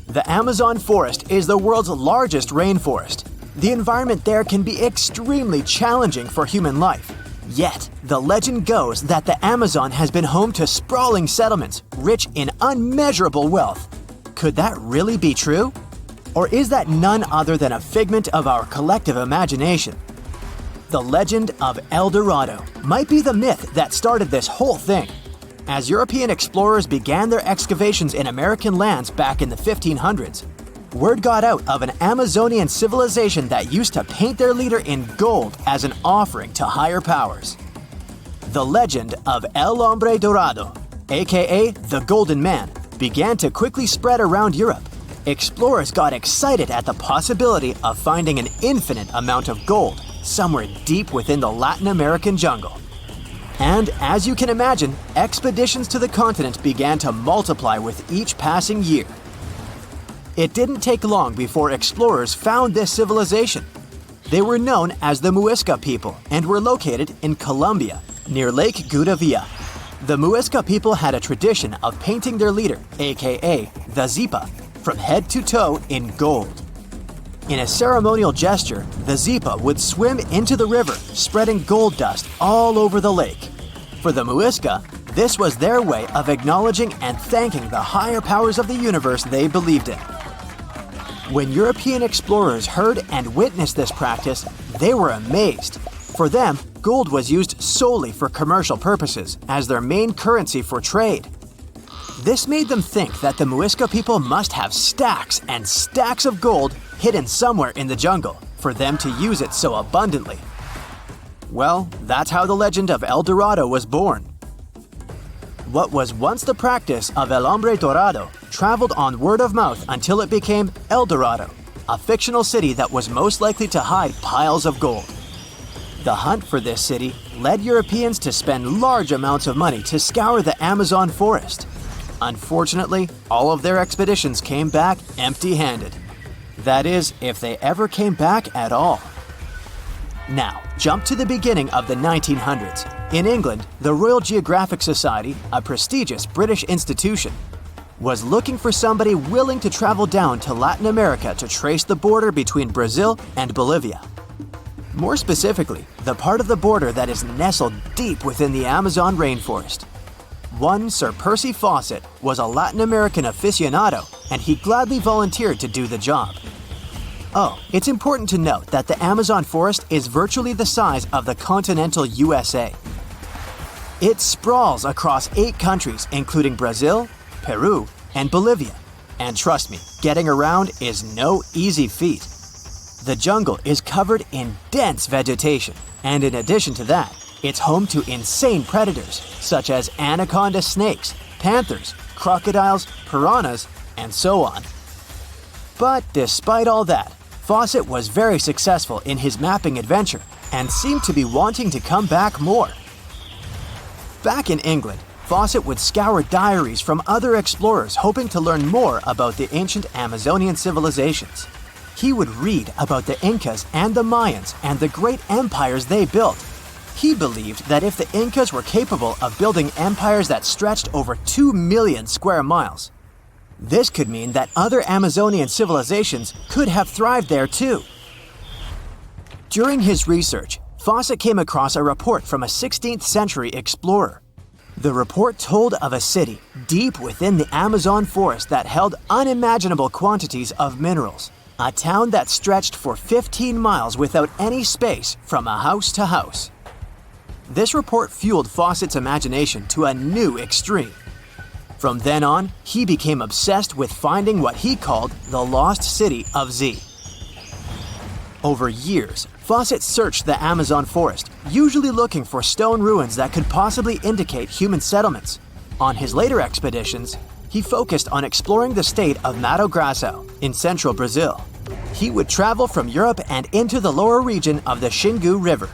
The Amazon forest is the world's largest rainforest. The environment there can be extremely challenging for human life. Yet, the legend goes that the Amazon has been home to sprawling settlements, rich in unmeasurable wealth. Could that really be true? Or is that none other than a figment of our collective imagination? The legend of El Dorado might be the myth that started this whole thing. As European explorers began their excavations in American lands back in the 1500s, word got out of an Amazonian civilization that used to paint their leader in gold as an offering to higher powers. The legend of El Hombre Dorado, aka the Golden Man, began to quickly spread around Europe. Explorers got excited at the possibility of finding an infinite amount of gold somewhere deep within the Latin American jungle. And as you can imagine, expeditions to the continent began to multiply with each passing year. It didn't take long before explorers found this civilization. They were known as the Muisca people and were located in Colombia, near Lake Gudavia. The Muisca people had a tradition of painting their leader, aka the Zipa, from head to toe in gold. In a ceremonial gesture, the Zipa would swim into the river, spreading gold dust all over the lake. For the Muisca, this was their way of acknowledging and thanking the higher powers of the universe they believed in. When European explorers heard and witnessed this practice, they were amazed. For them, gold was used solely for commercial purposes as their main currency for trade. This made them think that the Muisca people must have stacks and stacks of gold hidden somewhere in the jungle for them to use it so abundantly. Well, that's how the legend of El Dorado was born. What was once the practice of El Hombre Dorado traveled on word of mouth until it became El Dorado, a fictional city that was most likely to hide piles of gold. The hunt for this city led Europeans to spend large amounts of money to scour the Amazon forest. Unfortunately, all of their expeditions came back empty-handed. That is, if they ever came back at all. Now, jump to the beginning of the 1900s. In England, the Royal Geographic Society, a prestigious British institution, was looking for somebody willing to travel down to Latin America to trace the border between Brazil and Bolivia. More specifically, the part of the border that is nestled deep within the Amazon rainforest. One Sir Percy Fawcett was a Latin American aficionado, and he gladly volunteered to do the job. Oh, it's important to note that the Amazon forest is virtually the size of the continental USA. It sprawls across 8 countries, including Brazil, Peru, and Bolivia. And trust me, getting around is no easy feat. The jungle is covered in dense vegetation, and in addition to that, it's home to insane predators such as anaconda snakes, panthers, crocodiles, piranhas, and so on. But despite all that, Fawcett was very successful in his mapping adventure and seemed to be wanting to come back more. Back in England, Fawcett would scour diaries from other explorers hoping to learn more about the ancient Amazonian civilizations. He would read about the Incas and the Mayans and the great empires they built. He believed that if the Incas were capable of building empires that stretched over 2 million square miles, this could mean that other Amazonian civilizations could have thrived there too. During his research, Fawcett came across a report from a 16th century explorer. The report told of a city deep within the Amazon forest that held unimaginable quantities of minerals, a town that stretched for 15 miles without any space from a house to house. This report fueled Fawcett's imagination to a new extreme. From then on, he became obsessed with finding what he called the lost city of Z. Over years, Fawcett searched the Amazon forest, usually looking for stone ruins that could possibly indicate human settlements. On his later expeditions, he focused on exploring the state of Mato Grosso in central Brazil. He would travel from Europe and into the lower region of the Xingu River.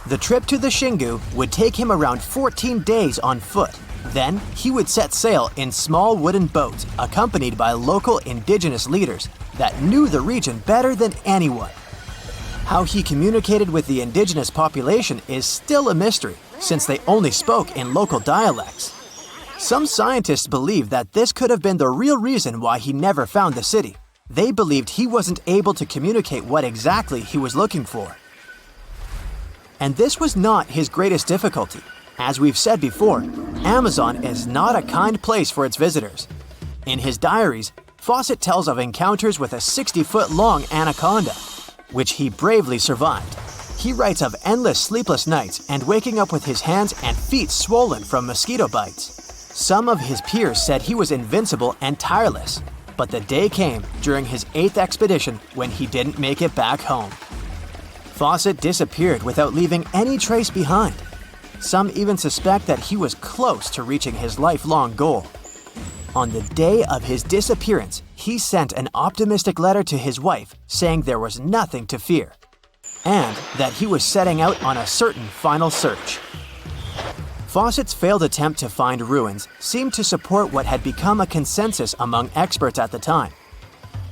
The trip to the Xingu would take him around 14 days on foot. Then, he would set sail in small wooden boats accompanied by local indigenous leaders that knew the region better than anyone. How he communicated with the indigenous population is still a mystery, since they only spoke in local dialects. Some scientists believe that this could have been the real reason why he never found the city. They believed he wasn't able to communicate what exactly he was looking for. And this was not his greatest difficulty. As we've said before, Amazon is not a kind place for its visitors. In his diaries, Fawcett tells of encounters with a 60-foot-long anaconda, which he bravely survived. He writes of endless sleepless nights and waking up with his hands and feet swollen from mosquito bites. Some of his peers said he was invincible and tireless. But the day came during his 8th expedition when he didn't make it back home. Fawcett disappeared without leaving any trace behind. Some even suspect that he was close to reaching his lifelong goal. On the day of his disappearance, he sent an optimistic letter to his wife saying there was nothing to fear, and that he was setting out on a certain final search. Fawcett's failed attempt to find ruins seemed to support what had become a consensus among experts at the time,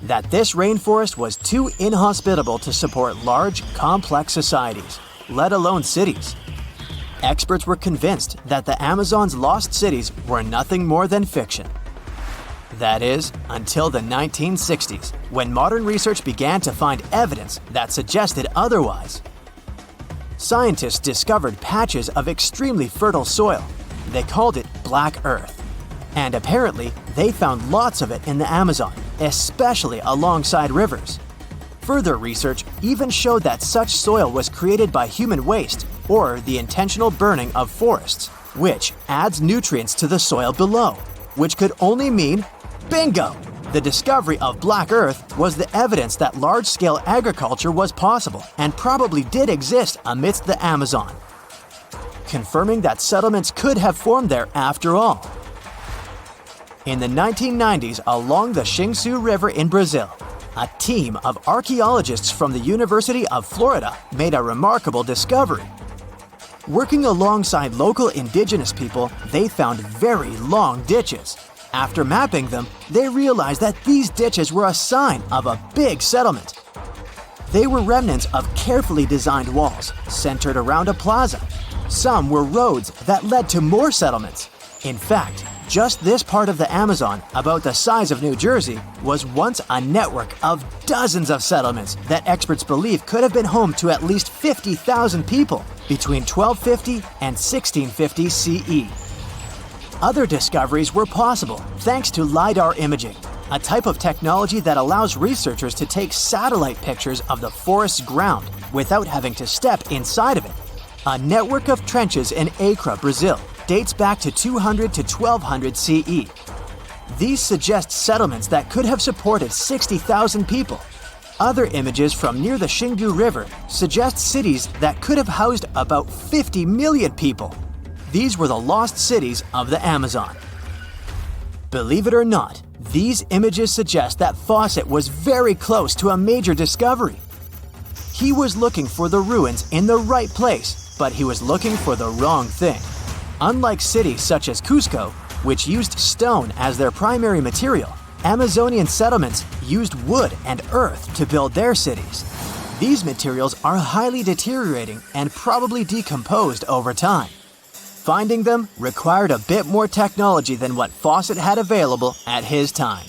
that this rainforest was too inhospitable to support large, complex societies, let alone cities. Experts were convinced that the Amazon's lost cities were nothing more than fiction. That is, until the 1960s, when modern research began to find evidence that suggested otherwise. Scientists discovered patches of extremely fertile soil. They called it Black Earth. And apparently, they found lots of it in the Amazon, especially alongside rivers. Further research even showed that such soil was created by human waste or the intentional burning of forests, which adds nutrients to the soil below, which could only mean bingo! The discovery of Black Earth was the evidence that large-scale agriculture was possible and probably did exist amidst the Amazon, confirming that settlements could have formed there after all. In the 1990s, along the Xingsu River in Brazil, a team of archaeologists from the University of Florida made a remarkable discovery. Working alongside local indigenous people, they found very long ditches. After mapping them, they realized that these ditches were a sign of a big settlement. They were remnants of carefully designed walls centered around a plaza. Some were roads that led to more settlements. In fact, just this part of the Amazon, about the size of New Jersey, was once a network of dozens of settlements that experts believe could have been home to at least 50,000 people between 1250 and 1650 CE. Other discoveries were possible thanks to LiDAR imaging, a type of technology that allows researchers to take satellite pictures of the forest's ground without having to step inside of it. A network of trenches in Acre, Brazil, dates back to 200 to 1200 CE. These suggest settlements that could have supported 60,000 people. Other images from near the Xingu River suggest cities that could have housed about 50 million people. These were the lost cities of the Amazon. Believe it or not, these images suggest that Fawcett was very close to a major discovery. He was looking for the ruins in the right place, but he was looking for the wrong thing. Unlike cities such as Cusco, which used stone as their primary material, Amazonian settlements used wood and earth to build their cities. These materials are highly deteriorating and probably decomposed over time. Finding them required a bit more technology than what Fawcett had available at his time.